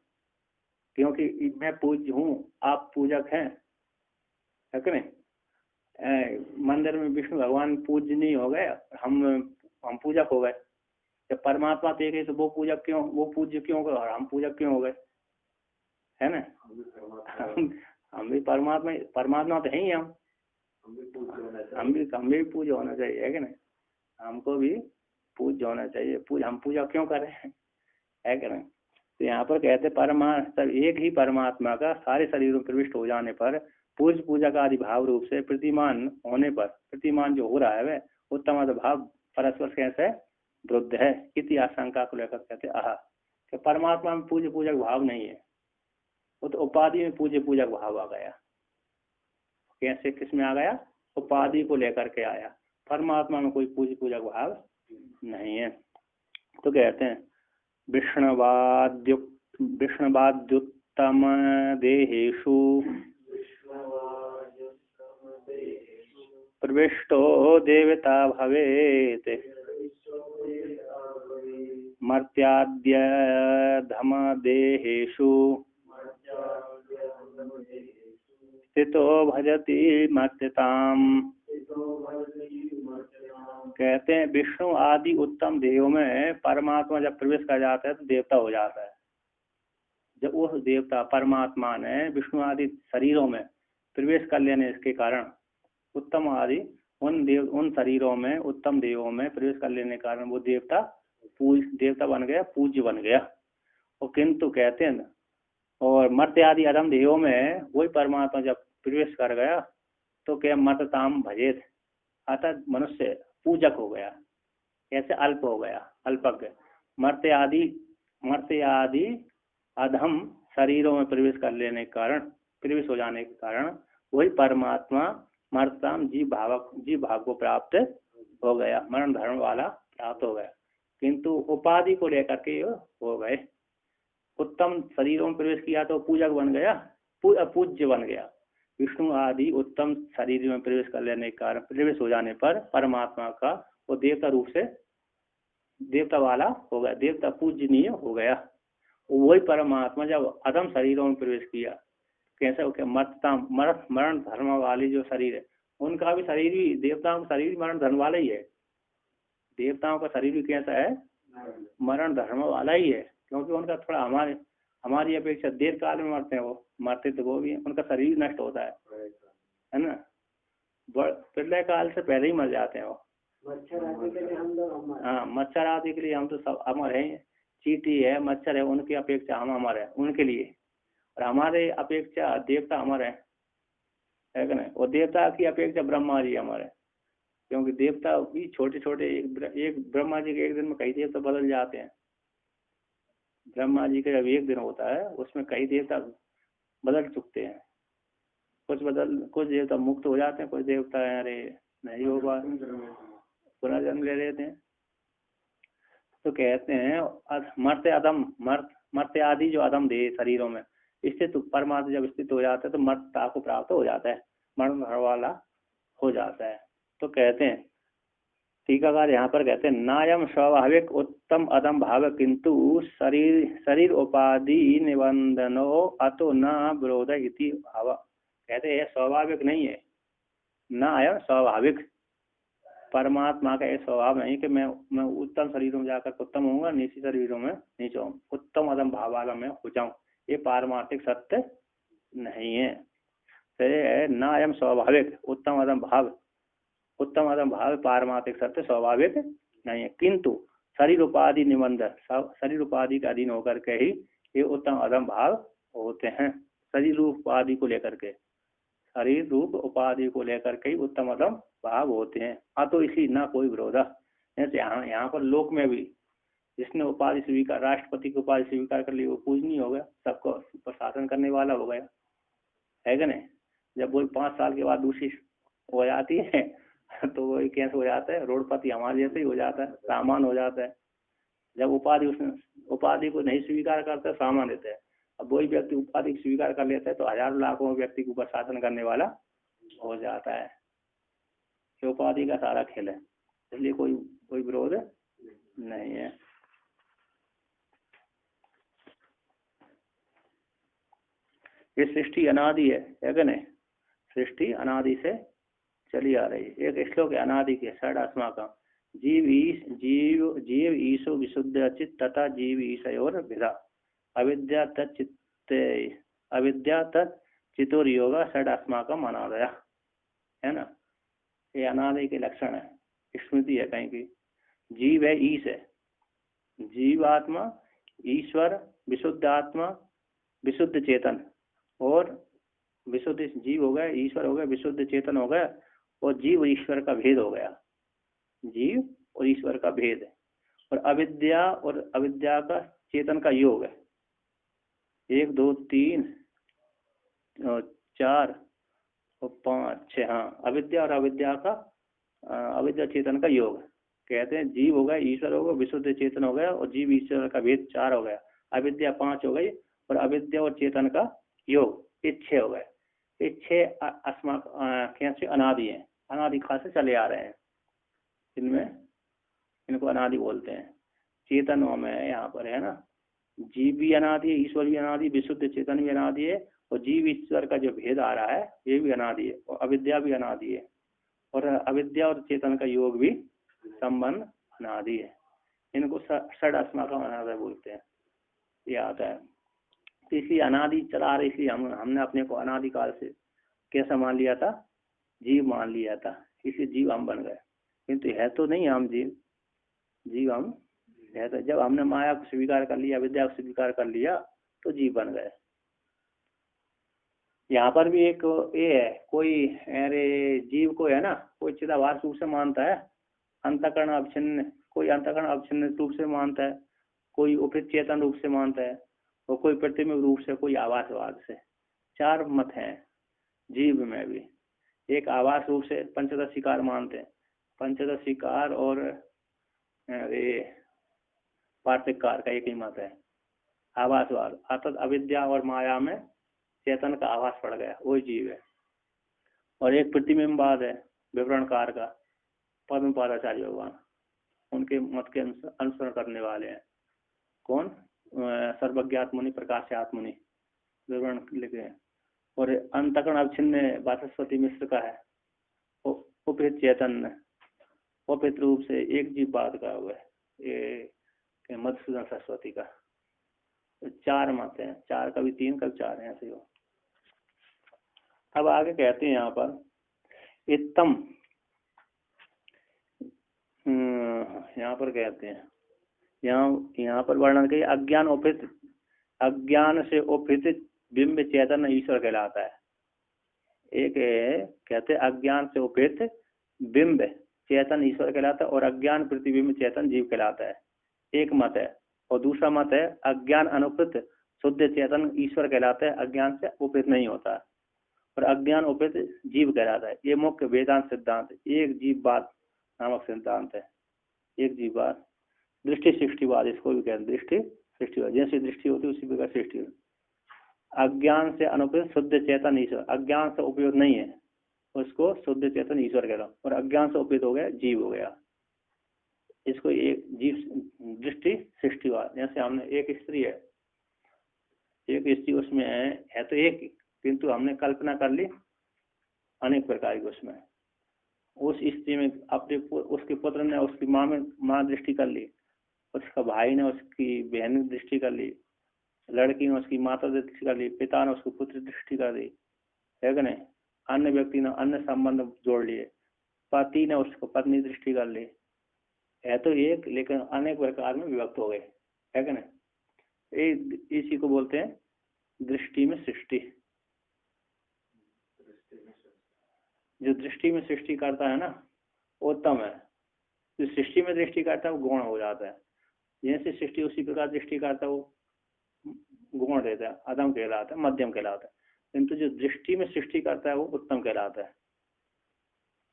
क्योंकि मैं पूज्य हूँ, आप पूजक हैं, है कि नहीं? मंदिर में विष्णु भगवान पूजनीय हो गए, हम पूजक हो गए। जब परमात्मा तो एक है तो वो पूजक क्यों, वो पूज्य क्यों गए और हम पूजक क्यों हो गए, है ना? हम भी परमात्मा तो है ही, हम भी पूज्य होना चाहिए, है कि नहीं? हमको भी पूज्य होना चाहिए। हम पूजा क्यों कर रहे हैं, है कि नहीं? तो यहाँ पर कहते सब एक ही परमात्मा का सारे शरीरों में प्रविष्ट हो जाने पर पूज्य पूजा का आदि भाव रूप से प्रतिमान होने पर, प्रतिमान जो हो रहा है वह उत्तम भाव परस्पर कैसे विरुद्ध है, इति आशंका को लेकर कहते आह कि परमात्मा में पूज्य पूजक भाव नहीं है, वो तो उपाधि में पूज्य पूजक भाव आ गया। कैसे, किस में आ गया? उपाधि को लेकर के आया। परमात्मा में कोई पूज्य पूजक भाव नहीं है। तो कहते हैं विष्णुवाद्युत्तम देहेषु प्रविष्टो देवता भवेत्, मर्त्याद्य धम देहेषु स्थितो भजति मर्त्यताम्। कहते हैं विष्णु आदि उत्तम देहों में परमात्मा जब प्रवेश कर जाता है तो देवता हो जाता है। जब उस देवता परमात्मा ने विष्णु आदि शरीरों में प्रवेश कर लेने के कारण उत्तम आदि उन शरीरों में, उत्तम देवों में प्रवेश कर लेने के कारण वो देवता बन गया, पूज्य बन गया। और किंतु कहते हैं और मर्त्य आदि अधम देहों में वही परमात्मा जब प्रवेश कर गया तो क्या मर्त्यताम भजेत, अतः मनुष्य पूजक हो गया। ऐसे अल्प हो गया, अल्पज्ञ। मर्त्य आदि अधम शरीरों में प्रवेश कर लेने के कारण, प्रवेश हो जाने के कारण वही परमात्मा मर्त्यताम जीव भाव को प्राप्त हो गया, मरण धर्म वाला प्राप्त हो गया, किंतु उपाधि को लेकर के ये हो गए। उत्तम शरीरों में प्रवेश किया तो पूजक बन गया, पूज्य बन गया। विष्णु आदि उत्तम शरीर में प्रवेश कर लेने के कारण, प्रवेश हो जाने पर परमात्मा का वो देवता रूप से देवता वाला हो गया, देवता पूजनीय हो गया। वही परमात्मा जब अधम शरीरों में प्रवेश किया, कैसे हो, मरण धर्म वाली जो शरीर है, उनका भी शरीर भी, देवताओं का शरीर मरण धर्म वाला ही है। देवताओं का शरीर भी कैसा है, मरण धर्म वाला ही है, क्योंकि उनका थोड़ा हमारी अपेक्षा देर काल में मरते हैं। वो मरते तो वो भी, उनका शरीर नष्ट होता है ना, प्रलय काल से पहले ही मर जाते हैं वो। हाँ, मच्छर आदि के लिए हम तो सब अमर हैं। चींटी है, मच्छर है, उनकी अपेक्षा हम अमर है उनके लिए, और हमारे अपेक्षा देवता अमर है कि नहीं। और देवता की अपेक्षा ब्रह्मा जी अमर है, क्योंकि देवता भी छोटे छोटे, एक ब्रह्मा जी के एक दिन में कई देवता बदल जाते हैं। ब्रह्मा जी का जब एक दिन होता है उसमें कई देवता बदल चुकते हैं। कुछ देवता मुक्त हो जाते हैं, कुछ देवता अरे नहीं हो पा, पुनर्जन्म ले लेते हैं। तो कहते हैं मरते आदि जो अधम दे शरीरों में स्थित परमात्मा जब स्थित हो जाता है तो मर्तता को प्राप्त हो जाता है, मरण वाला हो जाता है। तो कहते हैं टीकाकार यहाँ पर कहते हैं, नायम स्वाभाविक उत्तम अधम भाव किंतु शरीर उपाधि निबंधनो अतो न विरोध इति भाव। कहते हैं स्वाभाविक नहीं है, ना अयम स्वाभाविक, परमात्मा का एक स्वभाव नहीं कि मैं उत्तम शरीरों में जाकर उत्तम होऊंगा, नीचे शरीरों में नीचे हूँ, उत्तम अधम भाव वाला मैं हो जाऊं। ये पारमार्थिक सत्य नहीं है। तो ना अयम स्वाभाविक उत्तम अधम भाव पारमार्थिक सत्य स्वाभाविक नहीं है, किंतु शरीर उपाधि निबंध, शरीर उपाधि के अधीन होकर के ही ये उत्तम अधम भाव होते हैं। शरीर उपाधि को लेकर के, शरीर रूप उपाधि को लेकर के उत्तम अधम भाव होते हैं। तो इसी ना कोई विरोध। जैसे यहाँ पर लोक में भी जिसने उपाधि स्वीकार, राष्ट्रपति की उपाधि स्वीकार कर ली, वो पूजनीय हो गया, सबको प्रशासन करने वाला हो गया, है कि नहीं। जब वही 5 साल के बाद दूसरी हो जाती है तो वही कैसे हो जाता है, रोडपति हमारे जैसे ही हो जाता है, सामान हो जाता है। जब उपाधि को नहीं स्वीकार करता, सामान देते हैं। अब वही व्यक्ति उपाधि स्वीकार कर लेता है तो हजारों लाखों व्यक्ति के ऊपर शासन करने वाला हो जाता है। उपाधि का सारा खेल है, इसलिए कोई विरोध नहीं है। ये सृष्टि अनादि है कि नहीं, सृष्टि अनादि से चली आ रही है। एक श्लोक अनादि के षडात्मा का, जीव ईशो विशुद्ध चित तथा जीव ईशयोर भेदा अविद्या तत्चितोर योगा षडात्मा का अनादया, है ना। ये अनादि के लक्षण है, स्मृति है कहीं की। जीव है, ईश है, जीवात्मा, ईश्वर, विशुद्ध आत्मा, विशुद्ध चेतन, और विशुद्ध जीव हो गया, ईश्वर हो गया, विशुद्ध चेतन हो गया, और जीव ईश्वर का भेद हो गया। जीव और ईश्वर का भेद है, और अविद्या का चेतन का योग है। 1 2 3 4 और 5 6, हाँ, अविद्या और अविद्या चेतन का योग। कहते हैं जीव हो गया, ईश्वर हो गया, विशुद्ध चेतन हो गया, और जीव ईश्वर का भेद 4 हो गया, अविद्या 5 हो गई, और अविद्या और चेतन का योग ये 6 हो गए। ये 6 अस्मा कैसे अनादि है, अनादि काल से चले आ रहे हैं। इनको अनादि बोलते हैं। चेतनों में यहाँ पर है ना, जीव भी अनादि है, ईश्वर भी अनादि, विशुद्ध चेतन भी अनादि है, और जीव ईश्वर का जो भेद आ रहा है ये भी अनादि है, और अविद्या भी अनादि है, और अविद्या और चेतन का योग भी संबंध अनादि है। इनको षडात्मा का अनादि बोलते हैं, ये आता है। तो इसलिए अनादि चला आ रही, इसलिए हमने अपने को अनादि काल से कैसा मान लिया था, जीव मान लिया था, इसलिए जीव हम बन गए, किंतु है तो नहीं हम जीव हम है तो। जब हमने माया को स्वीकार कर लिया, विद्या को स्वीकार कर लिया, तो जीव बन गए। यहाँ पर भी एक ये है, कोई अरे जीव को है ना, कोई चिदाभास रूप से मानता है, अंतःकरण अवच्छिन्न, कोई अंतःकरण अवच्छिन्न रूप से मानता है, कोई उपरित चेतन रूप से मानता है, और कोई प्रतिबिंब रूप से, कोई आभासवाद से। 4 मत हैं जीव में भी। एक आभास रूप से पंचदश शिकार मानते हैं, पंचदशीकार और ये पार्थिकार का एक ही मत है। आभासवाद अर्थात अविद्या और माया में चेतन का आभास पड़ गया, वही जीव है। और एक प्रतिबिंबवाद है विवरणकार का, पद्मपादाचार्य भगवान, उनके मत के अनुसरण करने वाले हैं। कौन? सर्वज्ञात मुनि, प्रकाशात मुनि, विवरण लिखे हैं। और अंतकरण अवच्छिन्न वाचस्पति मिश्र का है, उपहित चैतन्य, उपहित रूप से एक जीव बात का हुआ है, ये मधुसूदन सरस्वती का। तो 4 मत हैं, 4 कभी 3 कभी 4 हैं, ऐसे हो। अब आगे कहते हैं यहाँ पर इत्तम, यहाँ पर कहते हैं, यहाँ पर वर्णन के अज्ञान उपहित, अज्ञान से उपहित बिंब चैतन्य ईश्वर कहलाता है। एक कहते हैं अज्ञान से उपहित बिंब चेतन ईश्वर कहलाता है और अज्ञान प्रतिबिंब चेतन जीव कहलाता है, एक मत है। और दूसरा मत है अज्ञान अनुपहित शुद्ध चेतन ईश्वर कहलाता है, अज्ञान से उपहित नहीं होता, और अज्ञान उपहित जीव कहलाता है। ये मुख्य वेदांत सिद्धांत एक जीववाद नामक सिद्धांत है, एक जीववाद। दृष्टि सृष्टिवाद इसको भी कहते हैं, दृष्टि सृष्टिवाद, जैसी दृष्टि होती है उसी प्रकार सृष्टि। अज्ञान से अनुपहित शुद्ध चेतन ईश्वर, अज्ञान से उपयोग नहीं है उसको शुद्ध चेतन ईश्वर कह रहा हूँ, और अज्ञान से उपहित हो गया जीव हो गया, इसको एक जीव दृष्टि सृष्टिवाद। जैसे हमने एक स्त्री है, एक स्त्री उसमें है तो एक, किंतु हमने कल्पना कर ली अनेक प्रकार की उसमें। उस स्त्री में अपने उसके पुत्र ने उसकी माँ में माँ दृष्टि कर ली, उसका भाई ने उसकी बहन ने दृष्टि कर ली, लड़की ने उसकी माता दृष्टि कर ली, पिता ने उसको पुत्र दृष्टि कर दी, है कि नहीं। अन्य व्यक्ति ने अन्य संबंध जोड़ लिए, पति ने उसको पत्नी दृष्टि कर ली, है तो एक लेकिन अनेक प्रकार में विभक्त हो गए, है कि नहीं। इसी को बोलते हैं दृष्टि में सृष्टि। जो दृष्टि में सृष्टि करता है ना उत्तम है, जो सृष्टि में दृष्टि करता है वो गौण हो जाता है। जैसे सृष्टि उसी प्रकार दृष्टि करता है वो गुण देता है, अधम कहलाता है, मध्यम कहलाता है। किंतु जो दृष्टि में सृष्टि करता है वो उत्तम कहलाता है,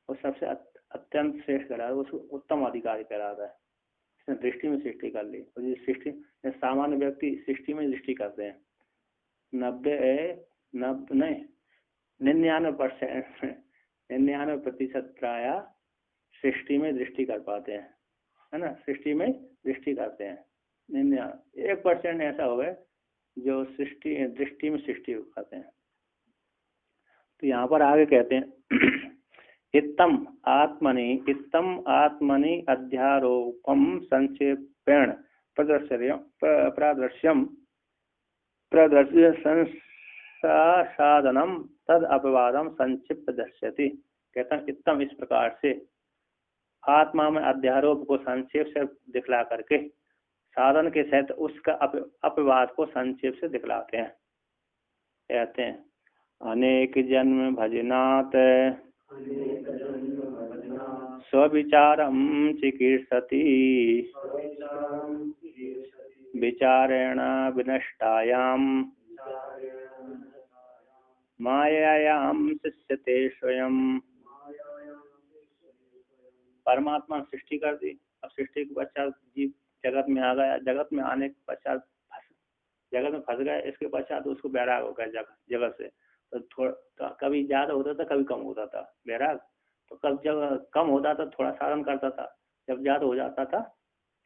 और सबसे अत्यंत श्रेष्ठ कहलाता है, वो उत्तम अधिकारी कहलाता है। इसने दृष्टि में सृष्टि कर ली। और जो सृष्टि सामान्य व्यक्ति सृष्टि में दृष्टि करते हैं 99% प्राय सृष्टि में दृष्टि कर पाते हैं, है ना, सृष्टि में दृष्टि करते हैं। 1% ऐसा हो गए जो दृष्टि में सृष्टि करते हैं। तो यहाँ पर आगे कहते हैं इत्तम आत्मनि अध्यारोपम संक्षेपेण प्रदर्श्य संसाधनम तद अपवादम संक्षिप्त दर्श्यति। कहते हैं इत्तम, इस प्रकार से आत्मा में अध्यारोप को संक्षेप से दिखला करके साधन के सहित उसका अपवाद को संक्षेप से दिखलाते हैं। कहते हैं अनेक जन्म भजनात् स्वविचारम चिकीर्षति विचारेण विनष्टायाम मायायाम शिष्यते स्वयं। परमात्मा सृष्टि कर दी, अब सृष्टि के पश्चात जीव जगत में आ गया, जगत में आने के पश्चात जगत में फंस गया, इसके पश्चात उसको वैराग हो गया जगत से। तो थोड़ा कभी ज्यादा होता था कभी कम होता था वैराग, तो कब जब कम होता था थोड़ा साधन करता था, जब ज्यादा हो जाता था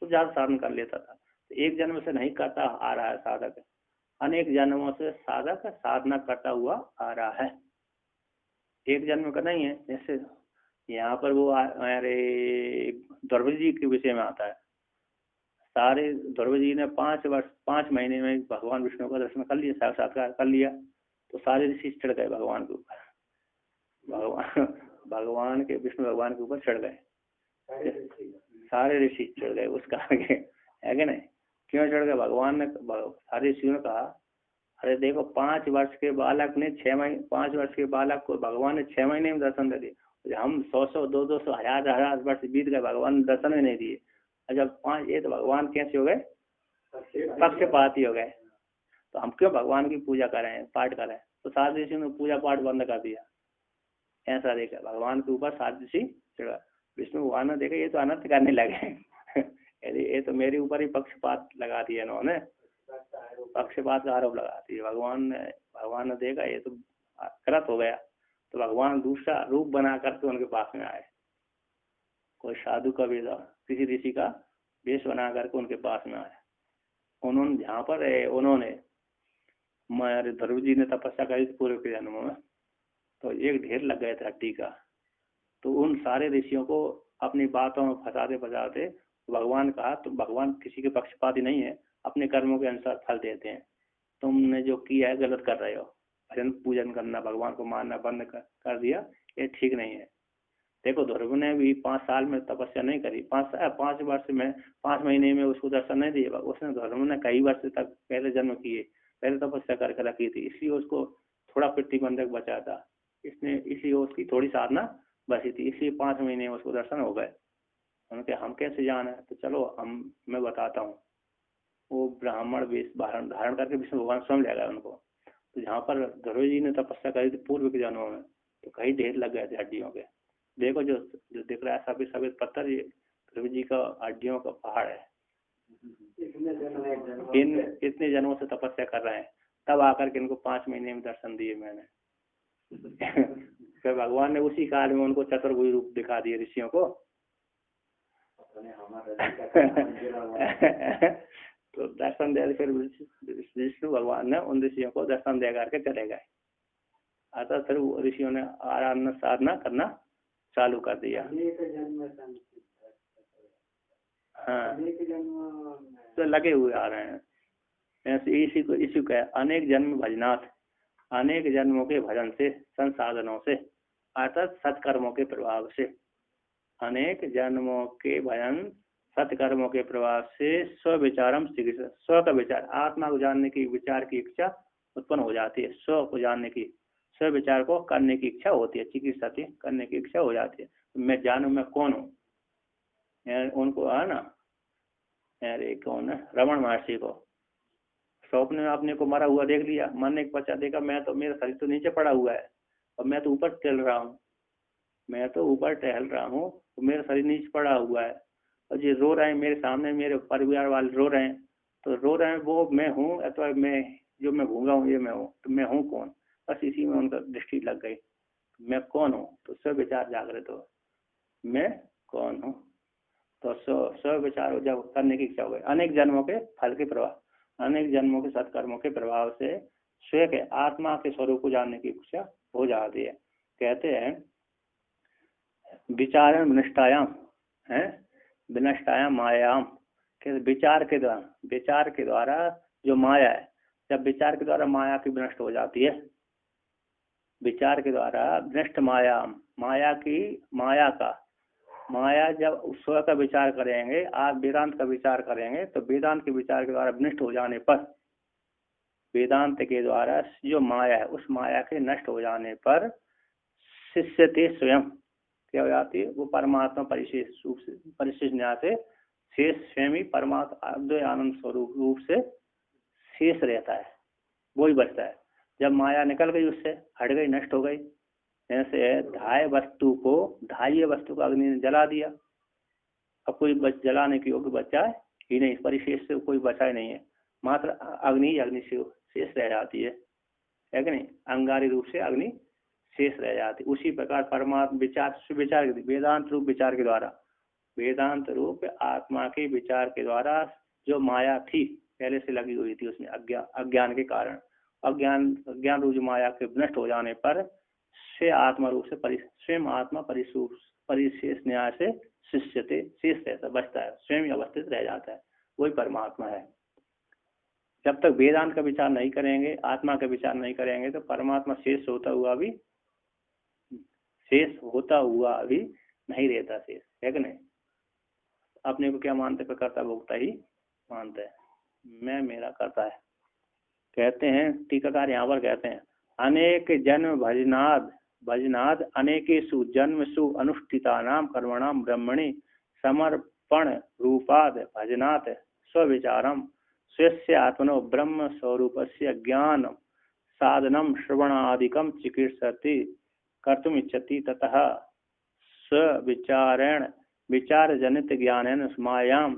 तो ज्यादा साधन कर लेता था। तो एक जन्म से नहीं करता आ रहा है साधक, अनेक जन्मों से साधक साधना करता हुआ आ रहा है, एक जन्म का नहीं है। जैसे यहाँ पर वो हमारे द्रौपदी जी के विषय में आता है, सारे द्रौपदी जी ने 5 महीने में भगवान विष्णु का दर्शन कर लिया, साक्षात्कार कर लिया, तो सारे ऋषि चढ़ गए भगवान के ऊपर, भगवान के विष्णु भगवान के ऊपर चढ़ गए, सारे ऋषि चढ़ गए उसका आगे, है कि नहीं। क्यों चढ़ गए? भगवान ने, सारे ऋषियों ने कहा अरे देखो 5 वर्ष के बालक ने 5 वर्ष के बालक को भगवान ने 6 महीने में दर्शन दे दिए। हम 100 200 1000 वर्ष बीत गए, भगवान ने दर्शन ही नहीं दिए। जब 5 ये तो भगवान कैसे हो गए? पक्षपाती हो गए। तो हम क्यों भगवान की पूजा करें, पाठ करें? तो सारे ऋषि ने पूजा पाठ बंद कर दिया। ऐसा देखा भगवान के ऊपर सारे ऋषि चढ़ा। विष्णु भगवान ने देखा ये तो अनर्थ करने लगे। ये तो मेरे ऊपर ही पक्षपात लगा दिया इन्होंने, पक्षपात का आरोप लगा दिया। भगवान ने देखा ये तो गलत हो गया, तो भगवान दूसरा रूप बना करके उनके पास में आए। कोई साधु का वेद, किसी ऋषि का वेश बना करके उनके पास में आया। उन्होंने जहाँ पर उन्होंने ध्रुव जी ने तपस्या करी थी पूर्व के जन्मों में, तो एक ढेर लग गया था हड्डी का। तो उन सारे ऋषियों को अपनी बातों में फंसाते फंसाते भगवान कहा, तो भगवान किसी के पक्षपाती नहीं है, अपने कर्मों के अनुसार फल देते हैं। तुमने जो किया है गलत कर रहे हो, भजन पूजन करना, भगवान को मानना बंद कर दिया, ये ठीक नहीं है। देखो ध्रुव ने भी 5 साल में तपस्या नहीं करी, 5 वर्ष में 5 महीने में उसको दर्शन नहीं दिए। उसने ध्रुव ने कई वर्ष तक पहले जन्म किए, पहले तपस्या करके रखी थी, इसलिए उसको थोड़ा प्रतिबंधक बचा था। इसने इसलिए उसकी थोड़ी साधना बची थी, इसलिए 5 महीने में उसको दर्शन हो गए। उनके हम कैसे जाना है, तो चलो मैं बताता हूँ। वो ब्राह्मण वेश धारण करके विष्णु भगवान स्वयं ले गए उनको। तो जहाँ पर ध्रुव जी ने तपस्या करी थी पूर्व के जन्मों में, तो कई ढेर लग गए थे हड्डियों के। देखो जो दिख रहा है सफेद सफेद पत्थर, ये ध्रुव जी का हड्डियों का पहाड़ है। इतने जन्मों से तपस्या कर रहे हैं, तब आकर के इनको 5 महीने में दर्शन दिए मैंने। फिर भगवान ने उसी काल में उनको चतुर्भुज रूप दिखा दिए ऋषियों को। तो दर्शन दे, फिर विष्णु भगवान ने उन ऋषियों को दर्शन दे करके चले गए। अतः फिर ऋषियों ने आराधना साधना करना चालू कर दिया। हाँ, तो लगे हुए आ रहे हैं ऐसे। इसी को अनेक जन्म भजनाथ, अनेक जन्मों के भजन से, संसाधनों से, अर्थात सत्कर्मों के प्रभाव से, अनेक जन्मों के भजन सत्कर्मों के प्रभाव से स्व-विचारम चिकित्सा, स्व का विचार, आत्मा को जानने की विचार की इच्छा उत्पन्न हो जाती है। स्व को जानने की, स्व विचार को करने की इच्छा होती है, चिकित्सा करने की इच्छा हो जाती है। मैं जानू मैं कौन हूँ। उनको है ना, अरे कौन है, रमण महर्षि को स्वप्न में अपने को मरा हुआ देख लिया, मरने के पश्चात देखा मैं तो, मेरा शरीर तो नीचे पड़ा हुआ है और मैं तो ऊपर टहल रहा हूँ, मैं तो ऊपर टहल रहा हूँ, तो मेरा शरीर नीचे पड़ा हुआ है और ये रो रहे हैं मेरे सामने, मेरे परिवार वाले रो रहे हैं। तो रो रहे हैं वो मैं हूँ अथवा मैं जो मैं भूंगा हूँ ये मैं हूँ, तो मैं हूँ कौन। बस इसी में उनका दृष्टि लग गई, मैं कौन हूँ। तो स्व विचार जागृत हो, मैं कौन हूँ। तो स्व विचार जब करने की इच्छा हो गई, अनेक जन्मों के फल के प्रभाव, अनेक जन्मों के सत्कर्मों के प्रभाव से स्वयं के आत्मा के स्वरूप को जानने की इच्छा हो जाती है। कहते हैं विचार विनष्टायाम है, विनष्टायाम मायाम, विचार के द्वारा जो माया है, जब विचार के द्वारा माया की विनष्ट हो जाती है, विचार के द्वारा विनष्ट माया जब स्व का विचार करेंगे, आप वेदांत का विचार करेंगे, तो वेदांत के विचार के द्वारा विनष्ट हो जाने पर, वेदांत के द्वारा जो माया है उस माया के नष्ट हो जाने पर शिष्यते स्वयं क्या हो जाती है, वो परमात्मा परिशेष रूप से, परिशेष न्याय से शेष स्वयं ही परमात्मा अद्वैत आनंद स्वरूप रूप से शेष रहता है, वही बचता है। जब माया निकल गई, उससे हट गई, नष्ट हो गई, जैसे धाय वस्तु को अग्नि ने जला दिया, अब कोई जलाने की योग्य बचा ही नहीं, परिशेष से कोई बचा ही नहीं है, मात्र अग्नि से शेष रह जाती है कि नहीं, अंगारी रूप से अग्नि शेष रह जाती। उसी प्रकार परमात्मा विचार वेदांत रूप विचार के द्वारा, वेदांत रूप आत्मा के विचार के द्वारा जो माया थी पहले से लगी हुई थी, उसमें अज्ञान के कारण, अज्ञान रूप माया के नष्ट हो जाने पर स्वयं आत्मा रूप से स्वयं आत्मा परिशेष न्याय से शिष्यते शेष रहता, बचता है, स्वयं अवस्थित रह जाता है, वही परमात्मा है। जब तक वेदांत का विचार नहीं करेंगे, आत्मा का विचार नहीं करेंगे, तो परमात्मा शेष होता हुआ भी नहीं रहता, शेष है कि नहीं। अपने को क्या मानते, प्रकर्ता भोक्ता ही मानते हैं, मैं मेरा करता है। कहते हैं टीकाकार यहाँ पर कहते हैं अनेक जन्म भजनाद अनेकेषु जन्मसु अनुष्ठितानां कर्मणां ब्रह्मणि समर्पण रूपाद भजनात् स्वविचारम स्वस्य आत्मनो ब्रह्म स्वरूपस्य ज्ञान साधनम श्रवणादिकं चिकीर्षति कर्तुमिच्छति, ततः विचारेण विचार जनित ज्ञानेन मायां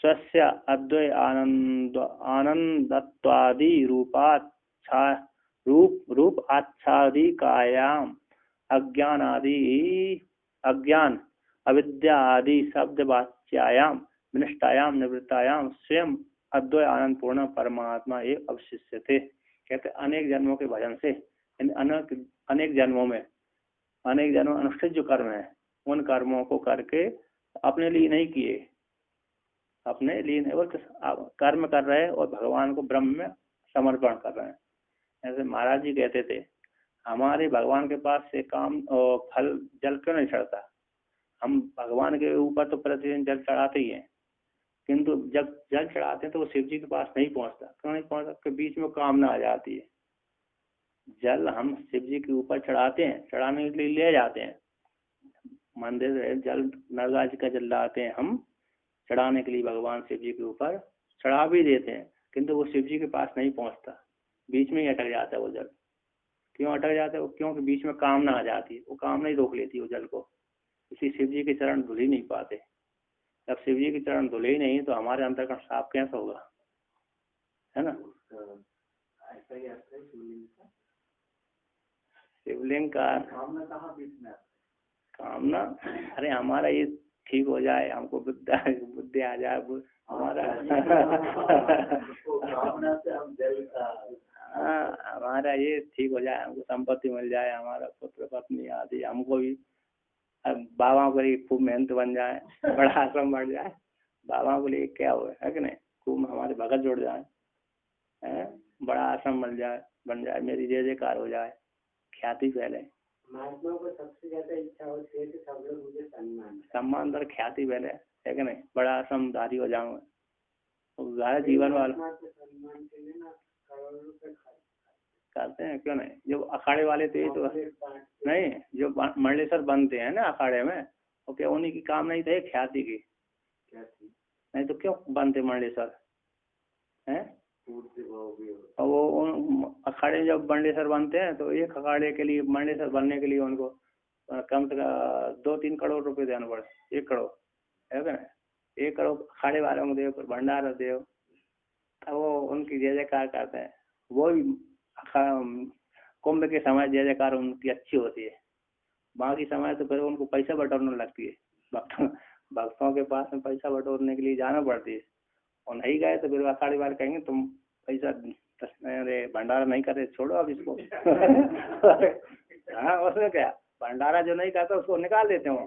स्वस्य अद्वय आनंदत्वादि रूप आच्छादिकायाम अज्ञान अविद्या आदि शब्द वाच्यायाम विनष्टायाम निवृत्तायाम स्वयं अद्वय आनंद पूर्ण परमात्मा एक अवशिष्य थे। कहते अनेक जन्मों के भजन से अनेक जन्म अनुष्ठित जो कर्म है उन कर्मों को करके अपने लिए नहीं किए, अपने लिए नहीं, और कर्म कर रहे हैं और भगवान को ब्रह्म में समर्पण कर रहे हैं। ऐसे महाराज जी कहते थे हमारे भगवान के पास से काम और फल जल क्यों नहीं चढ़ता। हम भगवान के ऊपर तो प्रतिदिन जल चढ़ाते ही हैं, किंतु जब जल चढ़ाते हैं तो वो शिव जी के पास नहीं पहुंचता। क्यों नहीं पहुंचता? क्योंकि बीच में कामना आ जाती है। जल हम शिव जी के ऊपर चढ़ाते हैं, चढ़ाने के लिए ले जाते हैं मंदिर से, जल नर्मदा जी का जल लाते हैं हम चढ़ाने के लिए भगवान शिव जी के ऊपर, चढ़ा भी देते हैं, किंतु वो शिव जी के पास नहीं पहुंचता, बीच में ही अटक जाता है वो जल। क्यों अटक जाता है वो? क्योंकि बीच में कामना आ जाती है, वो कामना ही रोक लेती है वो जल को, इसी शिव जी के चरण धुल ही नहीं पाते। जब शिव जी के चरण धुले ही नहीं तो हमारे अंतर्करण साफ कैसे होगा, है ना। शिवलिंग का कामना, अरे हमारा ये ठीक हो जाए, हमको बुद्धि आ जाए, हमारा हमारा ये ठीक हो जाए, हमको संपत्ति मिल जाए, हमारा पुत्र पत्नी आदि, हमको भी बाबा को लिए खूब मेहनत बन जाए, बड़ा आश्रम बढ़ जाए, बाबा को लिए क्या हुआ है कि नहीं, खूब हमारे भगत जुड़ जाए, बड़ा आश्रम बन जाए, मेरी जय जयकार हो जाए, ख्याति फैले। महात्मा को सबसे ज्यादा इच्छा होती है कि सब लोग मुझे सम्मान दर ख्याति फैले, है कि नहीं, बड़ा आश्रमधारी हो जाऊंगा, तो जीवन वाला करते हैं, क्यों नहीं। जो अखाड़े वाले थे तो नहीं, जो मंडलेश्वर बनते हैं ना अखाड़े में, वो क्या उन्हीं की काम नहीं थे ख्याति की, नहीं तो क्यों बनते मंडलेश्वर हैं। और वो अखाड़े जब मंडलेश्वर बनते हैं तो एक अखाड़े के लिए, मंडलेश्वर बनने के लिए उनको कम से कम 2-3 करोड़ रुपए देना पड़े, 1 करोड़ है क्या, 1 करोड़ अखाड़े वालों को देव, भंडारा देव, तब वो उनकी जय जयकार करते हैं। वो कुंभ के समय जय जयकार उनकी अच्छी होती है, बाकी समय तो फिर उनको पैसा बटोरने लगती है, भक्तों के पास में पैसा बटोरने के लिए जाना पड़ती है, और नहीं गए तो फिर अखाड़े वाले कहेंगे तुम पैसा भंडारा नहीं करे, छोड़ो अब इसको। हाँ, उसमें क्या, भंडारा जो नहीं करता उसको निकाल देते हो,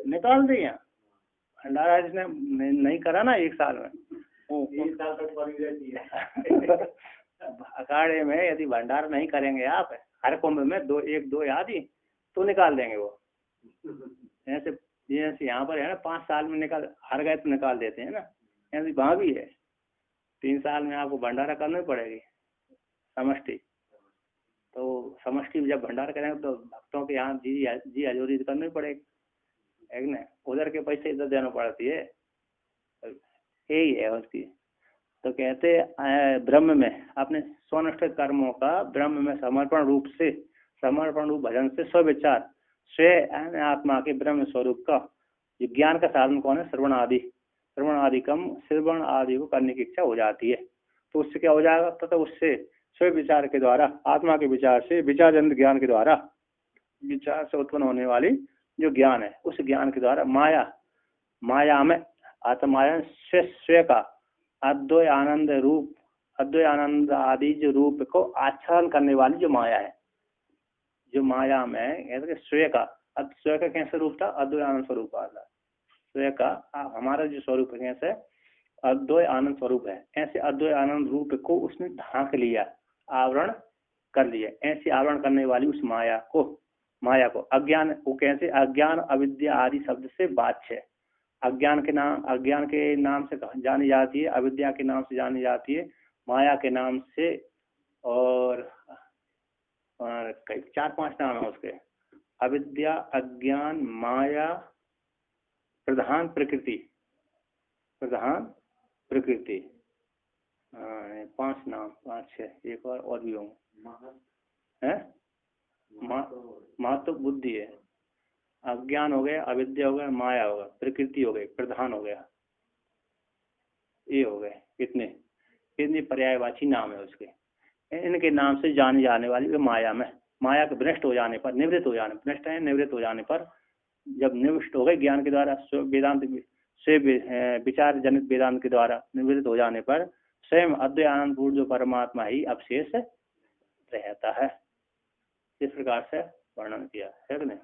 निकाल दिए भंडारा जिसने नहीं करा ना 1 साल में, 1 साल तक बनी रहती है। अखाड़े में यदि भंडारा नहीं करेंगे आप हर कुंभ में 1-2 आदि, तो निकाल देंगे वो। ऐसे जैसे यहाँ पर है ना, 5 साल में निकाल, हर गए तो निकाल देते हैं ना, ऐसे वहाँ भी है 3 साल में आपको भंडारा करना ही पड़ेगी समष्टि। तो समष्टि में जब भंडारा करेंगे तो भक्तों के यहाँ जी हजूरी करनी पड़ेगी, है कि नहीं, उधर के पैसे इधर देना पड़ती है, यही है उसकी। तो कहते ब्रह्म में अपने स्वनिष्ठ कर्मों का ब्रह्म में समर्पण रूप भजन से स्विचार स्व आत्मा के ब्रह्म स्वरूप का ज्ञान का साधन कौन है, श्रवण आदि को करने की इच्छा हो जाती है। तो उससे क्या हो जाएगा, तथा उससे स्व विचार के द्वारा, आत्मा के विचार से, विचार जनित ज्ञान के द्वारा, विचार से उत्पन्न होने वाली जो ज्ञान है, उस ज्ञान के द्वारा माया में आत्मायन स्व का अद्वय आनंद आदि जो रूप को आच्छादन करने वाली जो माया है, जो माया में स्व का कैसे रूप था, अद्वय आनंद स्वरूप आता है। स्व का हमारा जो स्वरूप है कैसे, अद्वय आनंद स्वरूप है, ऐसे अद्वय आनंद रूप को उसने ढांक लिया, आवरण कर लिया। ऐसे आवरण करने वाली उस माया को अज्ञान को कैसे, अज्ञान अविद्या आदि शब्द से वाच्य, अज्ञान के नाम से जानी जाती है, अविद्या के नाम से जानी जाती है, माया के नाम से, और 4-5 नाम है उसके, अविद्या, अज्ञान, माया, प्रधान प्रकृति, 5 नाम, 5-6, एक और भी होंगे, है महत्व बुद्धि है, अज्ञान हो गया, अविद्या हो गया, माया हो गया, प्रकृति हो गई, प्रधान हो गया, ये हो गए। इतने पर्यायवाची नाम है उसके। इनके नाम से जानी जाने वाली वो माया में, माया के भ्रष्ट हो जाने पर, निवृत्त हो जाने, भ्रष्ट है निवृत्त हो जाने पर, जब निवृत्त हो गए ज्ञान के द्वारा, वेदांत से विचार जनित वेदांत के द्वारा निवृत्त हो जाने पर स्वयं अद्वैत आनंद पूर्ण जो परमात्मा ही अवशेष रहता है। इस प्रकार से वर्णन किया है कि नहीं।